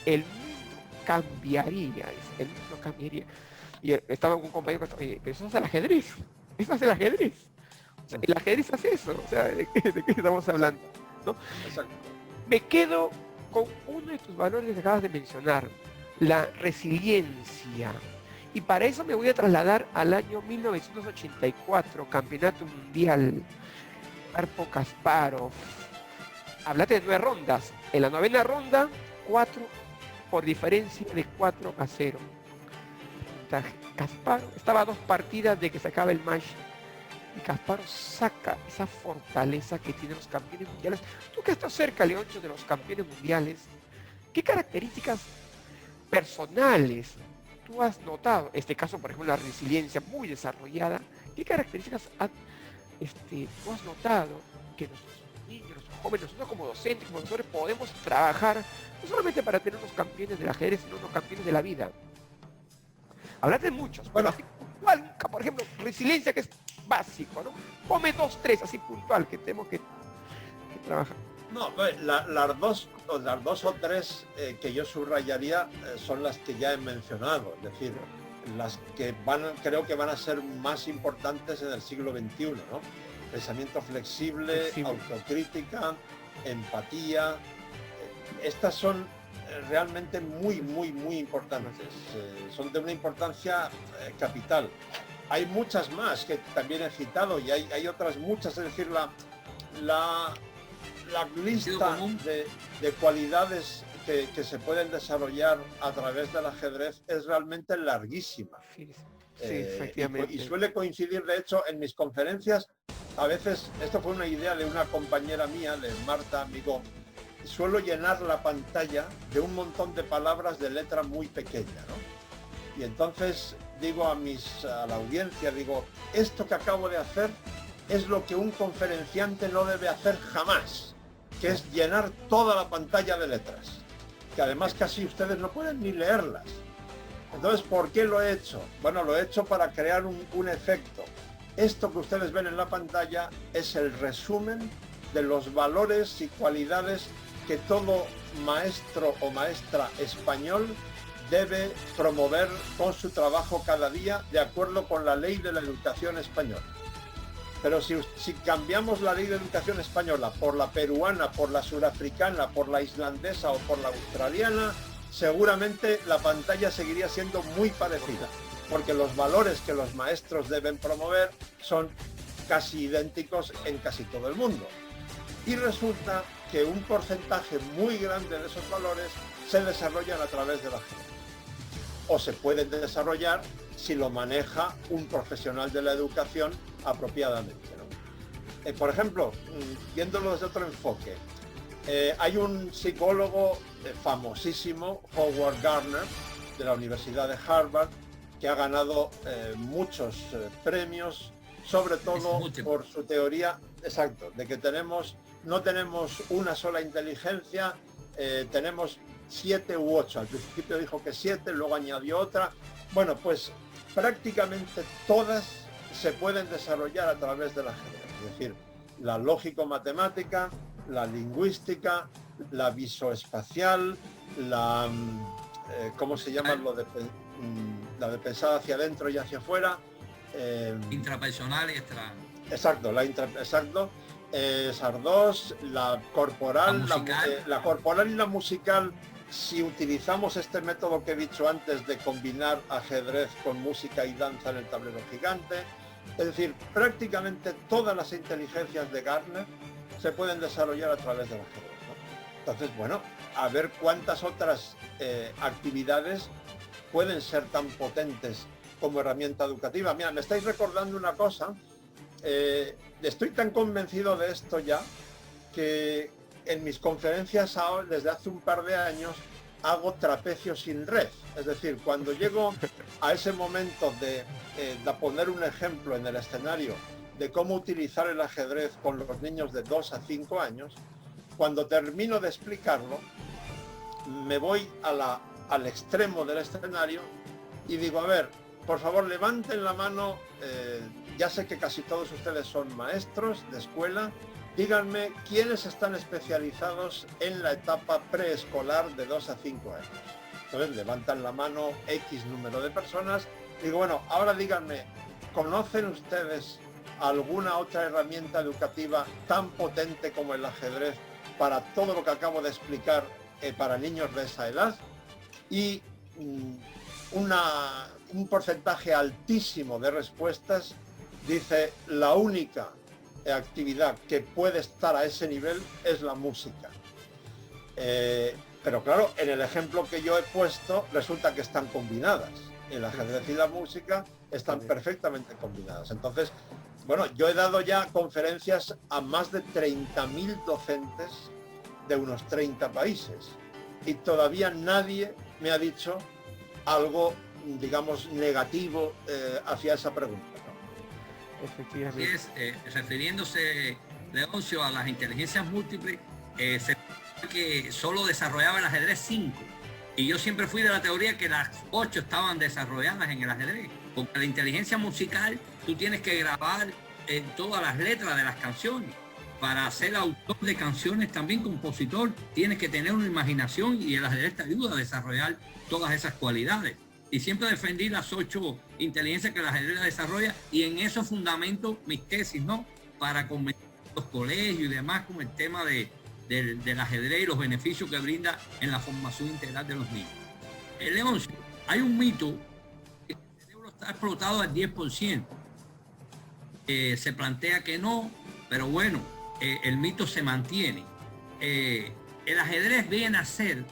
el mundo cambiaría, el mundo cambiaría. Y estaba un compañero que decía: pero eso es el ajedrez, O sea, el ajedrez hace eso, o sea, ¿de qué estamos hablando? ¿No? Exacto. Me quedo con uno de tus valores que acabas de mencionar, la resiliencia. Y para eso me voy a trasladar al año 1984, Campeonato Mundial, Garpo Kasparov. Hablate de 9 rondas. En la 9ª ronda, 4 por diferencia de 4-0. Kasparov estaba a 2 partidas de que se acaba el match. Y Kasparov saca esa fortaleza que tienen los campeones mundiales. Tú que estás cerca, Leoncho, de los campeones mundiales, ¿qué características personales tú has notado? Este caso, por ejemplo, la resiliencia muy desarrollada. ¿Qué características tú has notado que nuestros niños, nuestros jóvenes, nosotros como docentes, como profesores, podemos trabajar no solamente para tener unos campeones del ajedrez, sino unos campeones de la vida? Hablate de muchos. Bueno, puntual, por ejemplo, resiliencia, que es básico, ¿no? Come 2, 3, así puntual, que tenemos que trabajar. No, las dos o tres que yo subrayaría son las que ya he mencionado, es decir, las que creo que van a ser más importantes en el siglo XXI, ¿no? Pensamiento flexible, autocrítica, empatía. Estas son realmente muy importantes, son de una importancia capital. Hay muchas más que también he citado y hay otras muchas, es decir, la lista de cualidades que se pueden desarrollar a través del ajedrez es realmente larguísima. Sí, efectivamente. Y suele coincidir, de hecho, en mis conferencias, a veces, esto fue una idea de una compañera mía, de Marta Amigó, suelo llenar la pantalla de un montón de palabras de letra muy pequeña, ¿no? Y entonces digo a la audiencia, digo, esto que acabo de hacer es lo que un conferenciante no debe hacer jamás. que es llenar toda la pantalla de letras, que además casi ustedes no pueden ni leerlas. Entonces, ¿por qué lo he hecho? Bueno, lo he hecho para crear un efecto. Esto que ustedes ven en la pantalla es el resumen de los valores y cualidades que todo maestro o maestra español debe promover con su trabajo cada día de acuerdo con la ley de la educación española. Pero si cambiamos la ley de educación española por la peruana, por la surafricana, por la islandesa o por la australiana, seguramente la pantalla seguiría siendo muy parecida, porque los valores que los maestros deben promover son casi idénticos en casi todo el mundo. Y resulta que un porcentaje muy grande de esos valores se desarrollan a través del ajedrez. O se pueden desarrollar si lo maneja un profesional de la educación apropiadamente, ¿no? Por ejemplo, viéndolo desde otro enfoque, hay un psicólogo famosísimo, Howard Gardner, de la Universidad de Harvard, que ha ganado muchos premios, sobre todo por su teoría, exacto, de que no tenemos una sola inteligencia, tenemos 7 u 8. Al principio dijo que 7, luego añadió otra. Bueno, pues prácticamente todas se pueden desarrollar a través del ajedrez. Es decir, la lógico-matemática, la lingüística, la visoespacial, la... ¿cómo se llama? La de pensar hacia adentro y hacia afuera. Intrapersonal y extra. Exacto, exacto. Esas dos, la corporal, la corporal y la musical, si utilizamos este método que he dicho antes de combinar ajedrez con música y danza en el tablero gigante. Es decir, prácticamente todas las inteligencias de Gardner se pueden desarrollar a través del ajedrez, ¿no? Entonces, bueno, a ver cuántas otras actividades pueden ser tan potentes como herramienta educativa. Mira, me estáis recordando una cosa. Estoy tan convencido de esto ya que en mis conferencias desde hace un par de años hago trapecio sin red. Es decir, cuando llego a ese momento de poner un ejemplo en el escenario de cómo utilizar el ajedrez con los niños de 2 a 5 años, cuando termino de explicarlo, me voy al extremo del escenario y digo, a ver, por favor levanten la mano, ya sé que casi todos ustedes son maestros de escuela, díganme quiénes están especializados en la etapa preescolar de 2 a 5 años. Entonces levantan la mano X número de personas, digo, bueno, ahora díganme, ¿conocen ustedes alguna otra herramienta educativa tan potente como el ajedrez para todo lo que acabo de explicar para niños de esa edad? Y un porcentaje altísimo de respuestas dice, la única actividad que puede estar a ese nivel es la música. Pero claro, en el ejemplo que yo he puesto resulta que están combinadas. El ajedrez y la música están perfectamente combinadas. Entonces, bueno, yo he dado ya conferencias a más de 30.000 docentes de unos 30 países y todavía nadie me ha dicho algo, digamos, negativo hacia esa pregunta, ¿no? Efectivamente. Así es, refiriéndose, Leoncio, a las inteligencias múltiples, se que solo desarrollaba el ajedrez 5. Y yo siempre fui de la teoría que las 8 estaban desarrolladas en el ajedrez. Porque la inteligencia musical, tú tienes que grabar todas las letras de las canciones. Para ser autor de canciones, también compositor, tienes que tener una imaginación y el ajedrez te ayuda a desarrollar todas esas cualidades. Y siempre defendí las 8 inteligencias que el ajedrez desarrolla y en eso fundamento mis tesis, ¿no? Para convencer a los colegios y demás con el tema del ajedrez y los beneficios que brinda en la formación integral de los niños. Leoncio, hay un mito que el cerebro está explotado al 10%. Se plantea que no, pero bueno, el mito se mantiene. El ajedrez viene a ser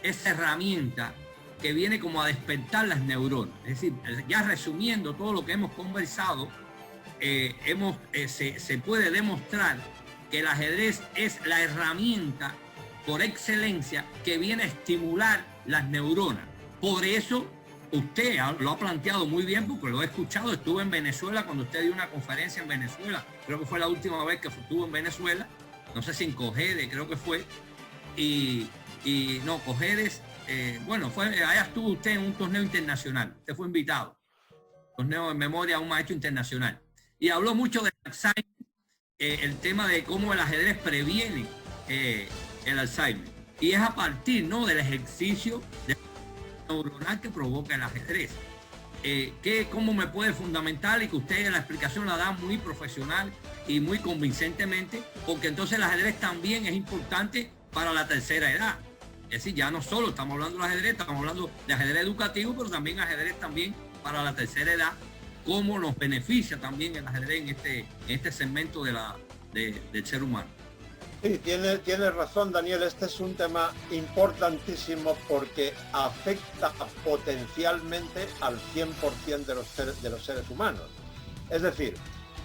esa herramienta que viene como a despertar las neuronas. Es decir, ya resumiendo todo lo que hemos conversado, se puede demostrar que el ajedrez es la herramienta por excelencia que viene a estimular las neuronas. Por eso usted lo ha planteado muy bien, porque lo he escuchado. Estuve en Venezuela cuando usted dio una conferencia en Venezuela, creo que fue la última vez que estuvo en Venezuela, no sé si en Cojedes, creo que fue, y no, Cojedes, bueno, allá estuvo usted en un torneo internacional, usted fue invitado, torneo en memoria a un maestro internacional, y habló mucho del Alzheimer, el tema de cómo el ajedrez previene el Alzheimer, y es a partir, ¿no?, del ejercicio neuronal que provoca el ajedrez. ¿Cómo me puede fundamentar? Y que usted la explicación la da muy profesional y muy convincentemente, porque entonces el ajedrez también es importante para la tercera edad. Es decir, ya no solo estamos hablando del ajedrez, estamos hablando de ajedrez educativo, pero también ajedrez también para la tercera edad, cómo nos beneficia también el ajedrez en este segmento del ser humano. Sí, tiene razón, Daniel. Este es un tema importantísimo porque afecta potencialmente al 100% de los seres humanos. Es decir,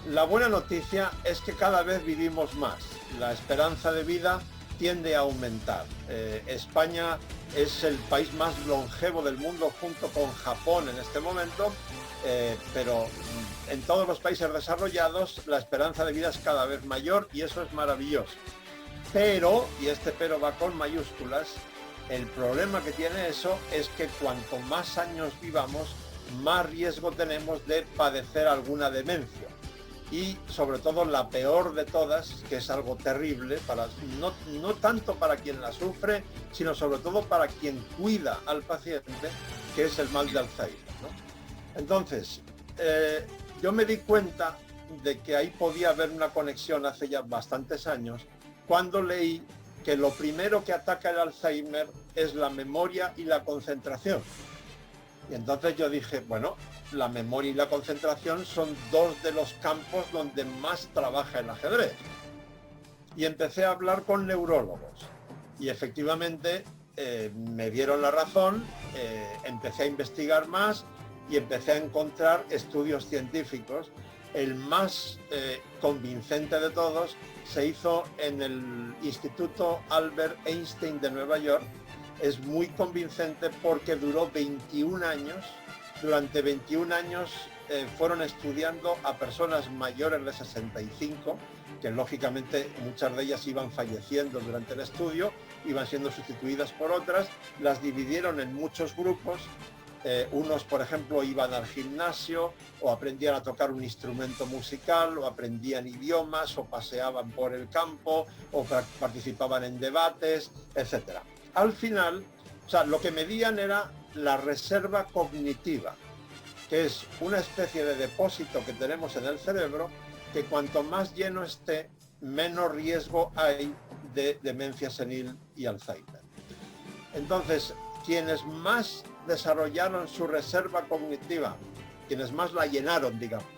la buena noticia es que cada vez vivimos más. La esperanza de vida tiende a aumentar. España es el país más longevo del mundo junto con Japón en este momento, pero en todos los países desarrollados la esperanza de vida es cada vez mayor y eso es maravilloso. Pero, y este pero va con mayúsculas, el problema que tiene eso es que cuanto más años vivamos, más riesgo tenemos de padecer alguna demencia. Y sobre todo la peor de todas, que es algo terrible, no tanto para quien la sufre, sino sobre todo para quien cuida al paciente, que es el mal de Alzheimer, ¿no? Entonces, yo me di cuenta de que ahí podía haber una conexión hace ya bastantes años, cuando leí que lo primero que ataca el Alzheimer es la memoria y la concentración. Y entonces yo dije, bueno, la memoria y la concentración son dos de los campos donde más trabaja el ajedrez. Y empecé a hablar con neurólogos. Y efectivamente me dieron la razón, empecé a investigar más y empecé a encontrar estudios científicos. El más convincente de todos se hizo en el Instituto Albert Einstein de Nueva York. Es muy convincente porque duró 21 años. Durante 21 años fueron estudiando a personas mayores de 65, que lógicamente muchas de ellas iban falleciendo durante el estudio, iban siendo sustituidas por otras, las dividieron en muchos grupos. Unos, por ejemplo, iban al gimnasio o aprendían a tocar un instrumento musical o aprendían idiomas o paseaban por el campo o participaban en debates, etc. Al final, o sea, lo que medían era la reserva cognitiva, que es una especie de depósito que tenemos en el cerebro que cuanto más lleno esté, menos riesgo hay de demencia senil y Alzheimer. Entonces, quienes más desarrollaron su reserva cognitiva, quienes más la llenaron, digamos,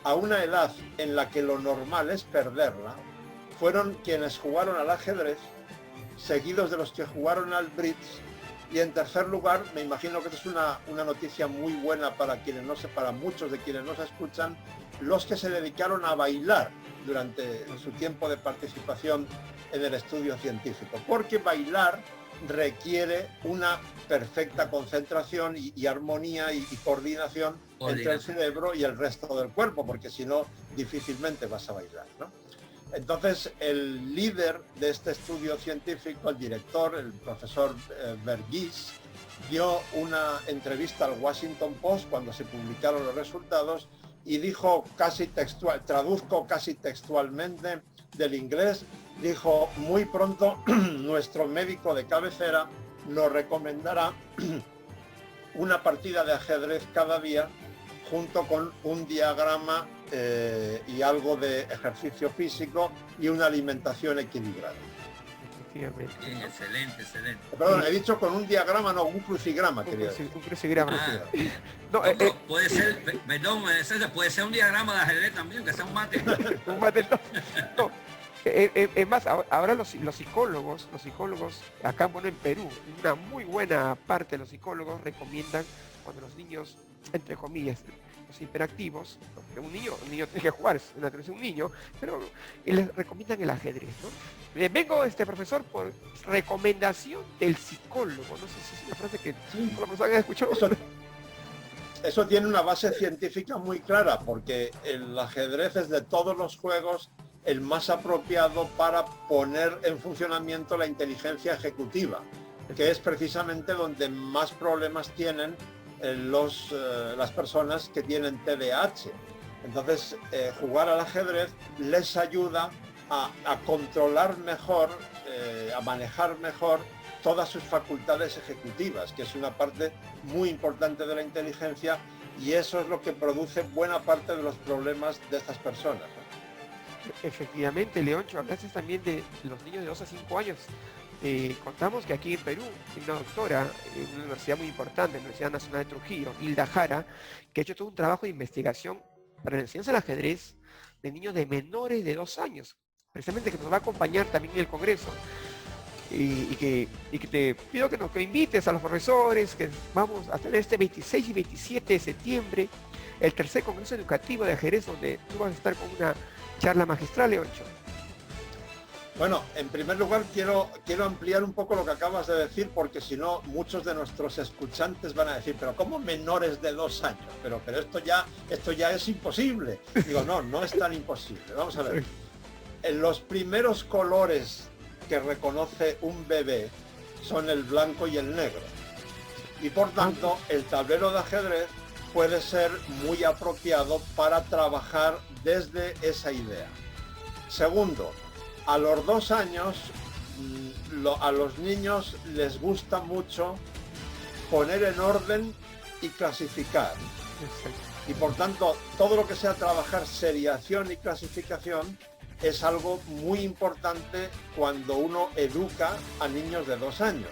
a una edad en la que lo normal es perderla, fueron quienes jugaron al ajedrez, seguidos de los que jugaron al bridge, y en tercer lugar, me imagino que esta es una noticia muy buena para muchos de quienes nos escuchan, los que se dedicaron a bailar durante su tiempo de participación en el estudio científico, porque bailar requiere una perfecta concentración y armonía y coordinación entre el cerebro y el resto del cuerpo, porque si no, difícilmente vas a bailar, ¿no? Entonces, el líder de este estudio científico, el director, el profesor Verghese, dio una entrevista al Washington Post cuando se publicaron los resultados y dijo traduzco casi textualmente del inglés, dijo: muy pronto nuestro médico de cabecera nos recomendará una partida de ajedrez cada día junto con un diagrama y algo de ejercicio físico y una alimentación equilibrada. Bien, excelente. Perdón, he dicho con un diagrama, no, un crucigrama, quería decir. Un crucigrama. No, puede ser, perdón, puede ser un diagrama de ajedrez también, que sea un mate. Un mate, no. Es más, ahora los psicólogos acá en Perú, una muy buena parte de los psicólogos recomiendan cuando los niños, entre comillas, los hiperactivos, porque un niño tiene que jugar, es una naturaleza de un niño, pero les recomiendan el ajedrez, ¿no? Vengo, profesor, por recomendación del psicólogo. No sé si es una frase que la persona que escuchó. Eso tiene una base científica muy clara, porque el ajedrez es de todos los juegos el más apropiado para poner en funcionamiento la inteligencia ejecutiva, que es precisamente donde más problemas tienen las personas que tienen TDAH. Entonces, jugar al ajedrez les ayuda a controlar mejor, a manejar mejor todas sus facultades ejecutivas, que es una parte muy importante de la inteligencia, y eso es lo que produce buena parte de los problemas de estas personas, ¿no? Efectivamente, Leoncho, hablaste también de los niños de 2 a 5 años. Contamos que aquí en Perú hay una doctora en una universidad muy importante, la Universidad Nacional de Trujillo, Hilda Jara, que ha hecho todo un trabajo de investigación para la enseñanza del ajedrez de niños de menores de 2 años, precisamente que nos va a acompañar también en el Congreso. Y que te pido que invites a los profesores, que vamos a tener este 26 y 27 de septiembre el tercer Congreso Educativo de Ajedrez, donde tú vas a estar con una charla magistral, Leoncho. Bueno, en primer lugar quiero ampliar un poco lo que acabas de decir, porque si no, muchos de nuestros escuchantes van a decir, pero ¿cómo menores de 2 años? Pero esto ya es imposible. Digo, no es tan imposible. Vamos a ver. En los primeros colores que reconoce un bebé son el blanco y el negro. Y por tanto, el tablero de ajedrez puede ser muy apropiado para trabajar desde esa idea. Segundo, a los 2 años, a los niños les gusta mucho poner en orden y clasificar. Y por tanto, todo lo que sea trabajar seriación y clasificación es algo muy importante cuando uno educa a niños de 2 años.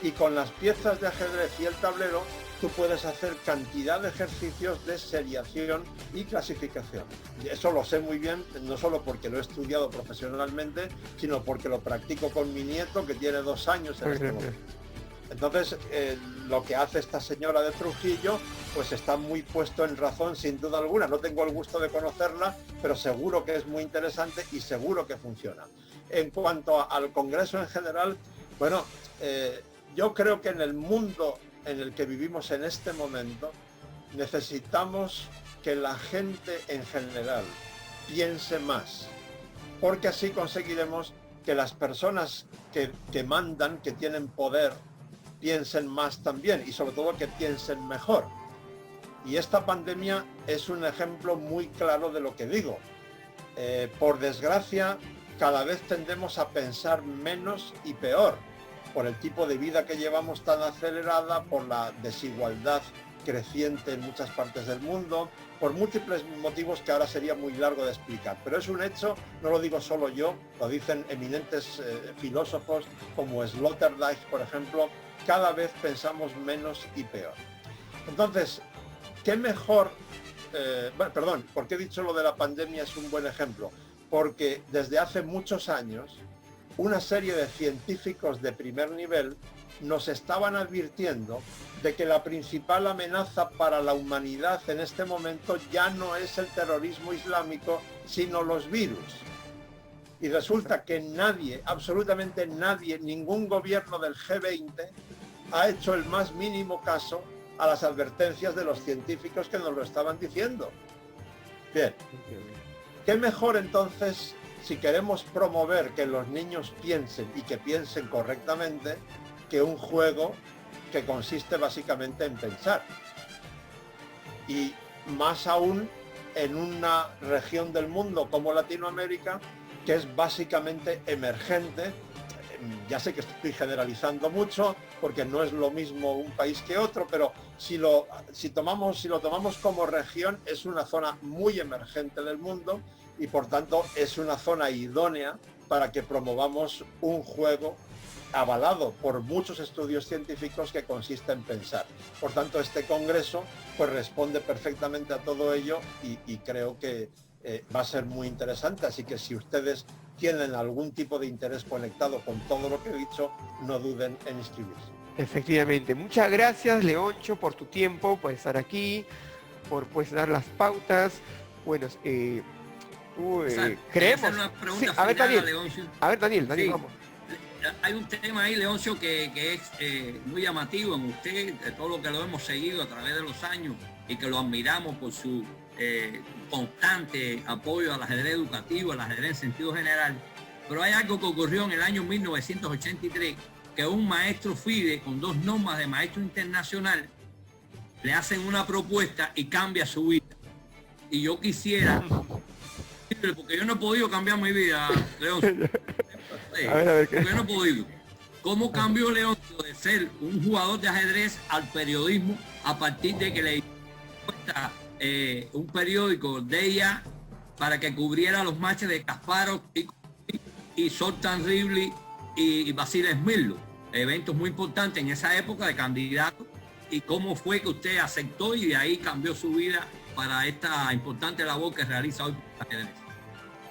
Y con las piezas de ajedrez y el tablero, tú puedes hacer cantidad de ejercicios de seriación y clasificación. Y eso lo sé muy bien, no solo porque lo he estudiado profesionalmente, sino porque lo practico con mi nieto, que tiene 2 años en este momento. Entonces, lo que hace esta señora de Trujillo, pues está muy puesto en razón, sin duda alguna. No tengo el gusto de conocerla, pero seguro que es muy interesante y seguro que funciona. En cuanto al Congreso en general, bueno, yo creo que en el mundo en el que vivimos en este momento, necesitamos que la gente en general piense más, porque así conseguiremos que las personas que mandan, que tienen poder, piensen más también y sobre todo que piensen mejor. Y esta pandemia es un ejemplo muy claro de lo que digo. Por desgracia, cada vez tendemos a pensar menos y peor, por el tipo de vida que llevamos tan acelerada, por la desigualdad creciente en muchas partes del mundo, por múltiples motivos que ahora sería muy largo de explicar. Pero es un hecho, no lo digo solo yo, lo dicen eminentes filósofos como Sloterdijk, por ejemplo. Cada vez pensamos menos y peor. Entonces, ¿qué mejor? ¿Por qué he dicho lo de la pandemia es un buen ejemplo? Porque desde hace muchos años, una serie de científicos de primer nivel nos estaban advirtiendo de que la principal amenaza para la humanidad en este momento ya no es el terrorismo islámico, sino los virus. Y resulta que nadie, absolutamente nadie, ningún gobierno del G20 ha hecho el más mínimo caso a las advertencias de los científicos que nos lo estaban diciendo. Bien, ¿qué mejor entonces, si queremos promover que los niños piensen y que piensen correctamente, que un juego que consiste básicamente en pensar? Y más aún en una región del mundo como Latinoamérica, que es básicamente emergente. Ya sé que estoy generalizando mucho, porque no es lo mismo un país que otro, pero si lo tomamos como región, es una zona muy emergente del mundo y por tanto es una zona idónea para que promovamos un juego avalado por muchos estudios científicos que consiste en pensar. Por tanto, este congreso pues responde perfectamente a todo ello y creo que va a ser muy interesante. Así que si ustedes tienen algún tipo de interés conectado con todo lo que he dicho, no duden en inscribirse. Efectivamente. Muchas gracias, Leoncho, por tu tiempo, por estar aquí, por pues dar las pautas. Bueno, creemos. Una pregunta sí, a ver, Daniel, Leoncio. A ver, Daniel, Sí. vamos. Hay un tema ahí, Leoncio, que es muy llamativo en usted, de todo lo que lo hemos seguido a través de los años y que lo admiramos por su constante apoyo al ajedrez educativo, al ajedrez en sentido general, pero hay algo que ocurrió en el año 1983, que un maestro FIDE con 2 normas de maestro internacional le hacen una propuesta y cambia su vida. Y yo quisiera, porque yo no he podido cambiar mi vida, León. Porque yo no he podido. ¿Cómo cambió León de ser un jugador de ajedrez al periodismo a partir de que le un periódico de ella para que cubriera los matches de Kasparov y Zoltan Rivli y Vasily Smyrlov, eventos muy importantes en esa época de candidato, y cómo fue que usted aceptó y de ahí cambió su vida para esta importante labor que realiza hoy el ajedrez?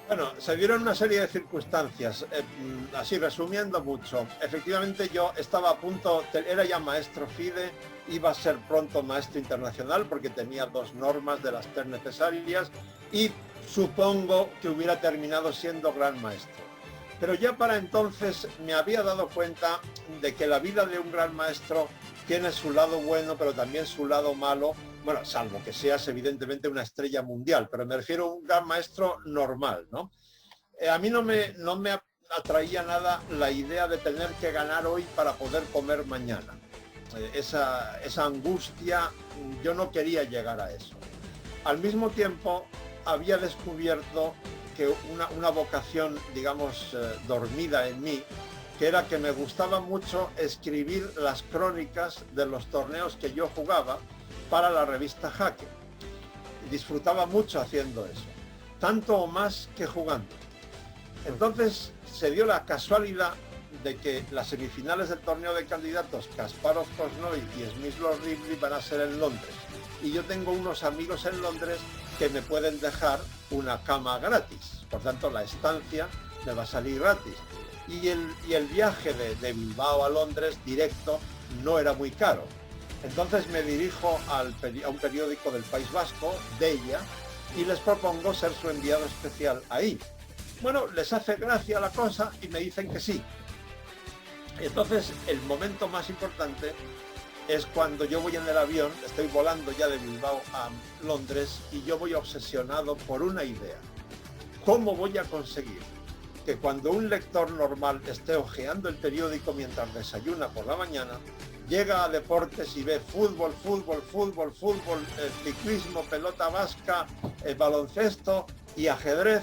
Bueno, se dieron una serie de circunstancias, así resumiendo mucho. Efectivamente yo estaba a punto, era ya maestro FIDE, iba a ser pronto maestro internacional porque tenía 2 normas de las 3 necesarias y supongo que hubiera terminado siendo gran maestro. Pero ya para entonces me había dado cuenta de que la vida de un gran maestro tiene su lado bueno, pero también su lado malo. Bueno, salvo que seas evidentemente una estrella mundial, pero me refiero a un gran maestro normal, ¿no? A mí no me atraía nada la idea de tener que ganar hoy para poder comer mañana. Esa angustia, yo no quería llegar a eso. Al mismo tiempo, había descubierto que una vocación, digamos, dormida en mí, que era que me gustaba mucho escribir las crónicas de los torneos que yo jugaba para la revista Jaque. Disfrutaba mucho haciendo eso, tanto o más que jugando. Entonces se dio la casualidad de que las semifinales del torneo de candidatos Kasparov-Korchnoi y Smyrlov-Rivli van a ser en Londres. Y yo tengo unos amigos en Londres que me pueden dejar una cama gratis. Por tanto, la estancia me va a salir gratis. Y el viaje de Bilbao a Londres directo no era muy caro. Entonces me dirijo a un periódico del País Vasco, Deia, y les propongo ser su enviado especial ahí. Bueno, les hace gracia la cosa y me dicen que sí. Entonces, el momento más importante es cuando yo voy en el avión, estoy volando ya de Bilbao a Londres y yo voy obsesionado por una idea. ¿Cómo voy a conseguir que cuando un lector normal esté hojeando el periódico mientras desayuna por la mañana, llega a deportes y ve fútbol, ciclismo, pelota vasca, baloncesto y ajedrez?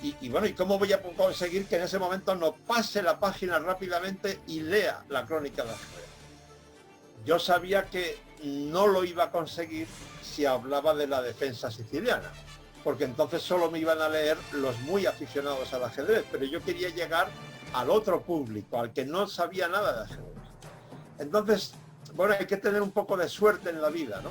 Y bueno, ¿y cómo voy a conseguir que en ese momento no pase la página rápidamente y lea la crónica de ajedrez? Yo sabía que no lo iba a conseguir si hablaba de la defensa siciliana, porque entonces solo me iban a leer los muy aficionados al ajedrez, pero yo quería llegar al otro público, al que no sabía nada de ajedrez. Entonces, bueno, hay que tener un poco de suerte en la vida, ¿no?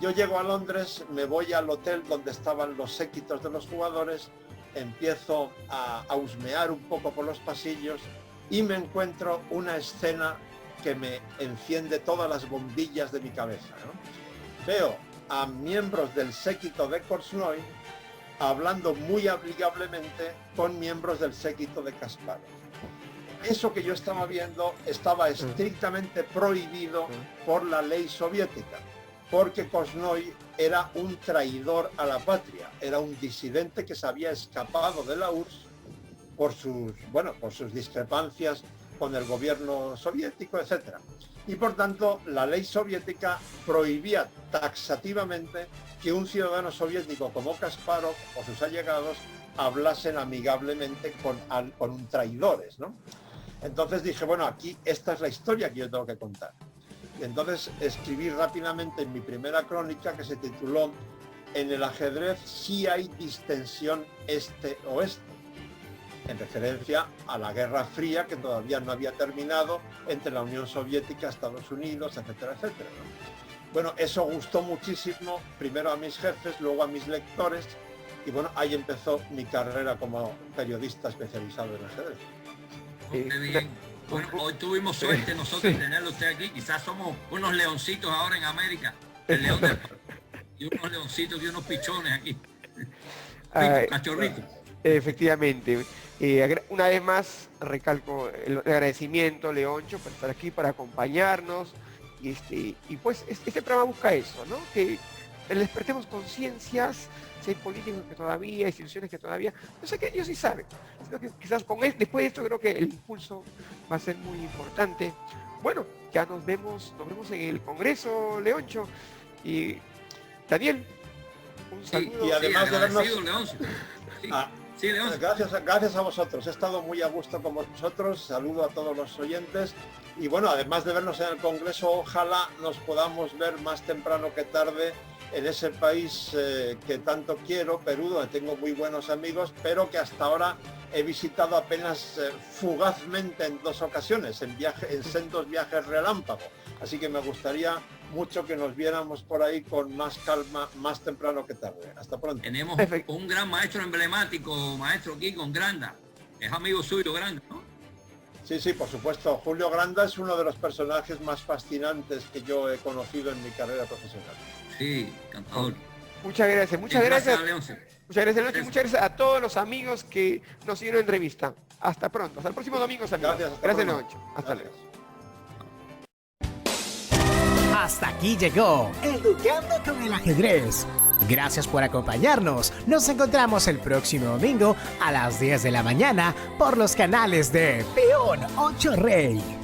Yo llego a Londres, me voy al hotel donde estaban los séquitos de los jugadores, empiezo a husmear un poco por los pasillos y me encuentro una escena que me enciende todas las bombillas de mi cabeza, ¿no? Veo a miembros del séquito de Korchnoi hablando muy amigablemente con miembros del séquito de Kasparov. Eso que yo estaba viendo estaba estrictamente prohibido por la ley soviética, porque Korchnoi era un traidor a la patria, era un disidente que se había escapado de la URSS por sus discrepancias con el gobierno soviético, etc. Y por tanto, la ley soviética prohibía taxativamente que un ciudadano soviético como Kasparov o sus allegados hablasen amigablemente con traidores, ¿no? Entonces dije, bueno, aquí esta es la historia que yo tengo que contar. Y entonces escribí rápidamente en mi primera crónica, que se tituló "En el ajedrez sí hay distensión este-oeste", en referencia a la Guerra Fría, que todavía no había terminado, entre la Unión Soviética, Estados Unidos, etcétera, etcétera, ¿no? Bueno, eso gustó muchísimo, primero a mis jefes, luego a mis lectores, y bueno, ahí empezó mi carrera como periodista especializado en ajedrez. Qué bien. Bueno, hoy tuvimos suerte nosotros de tenerlo usted aquí. Quizás somos unos leoncitos ahora en América, el león y unos leoncitos y unos pichones aquí. Cachorritos. Efectivamente. Una vez más recalco el agradecimiento, Leoncho, por estar aquí, para acompañarnos. Y pues este programa busca eso, ¿no? Que despertemos conciencias, si hay políticos que todavía, instituciones que todavía, no sé que ellos sí saben, sino que quizás después de esto creo que el impulso va a ser muy importante. Bueno, ya nos vemos en el Congreso, Leoncho, y Daniel, un saludo. Y además de vernos... Leoncio. Sí. Sí, Gracias a vosotros, he estado muy a gusto con vosotros, saludo a todos los oyentes y bueno, además de vernos en el Congreso, ojalá nos podamos ver más temprano que tarde en ese país que tanto quiero, Perú, donde tengo muy buenos amigos, pero que hasta ahora he visitado apenas fugazmente en 2 ocasiones, en sendos viajes relámpago, así que me gustaría mucho que nos viéramos por ahí con más calma, más temprano que tarde. Hasta pronto. Tenemos un gran maestro emblemático, maestro Kiko Granda. Es amigo suyo, Granda, ¿no? Sí, por supuesto. Julio Granda es uno de los personajes más fascinantes que yo he conocido en mi carrera profesional. Sí, cantador. Muchas gracias. Muchas gracias, Leoncio. muchas gracias a todos los amigos que nos siguieron en revista. Hasta pronto. Hasta el próximo domingo, amigos. Gracias, Leoncho. Hasta luego. Hasta aquí llegó Educando con el Ajedrez. Gracias por acompañarnos. Nos encontramos el próximo domingo a las 10 de la mañana por los canales de Peón 8 Rey.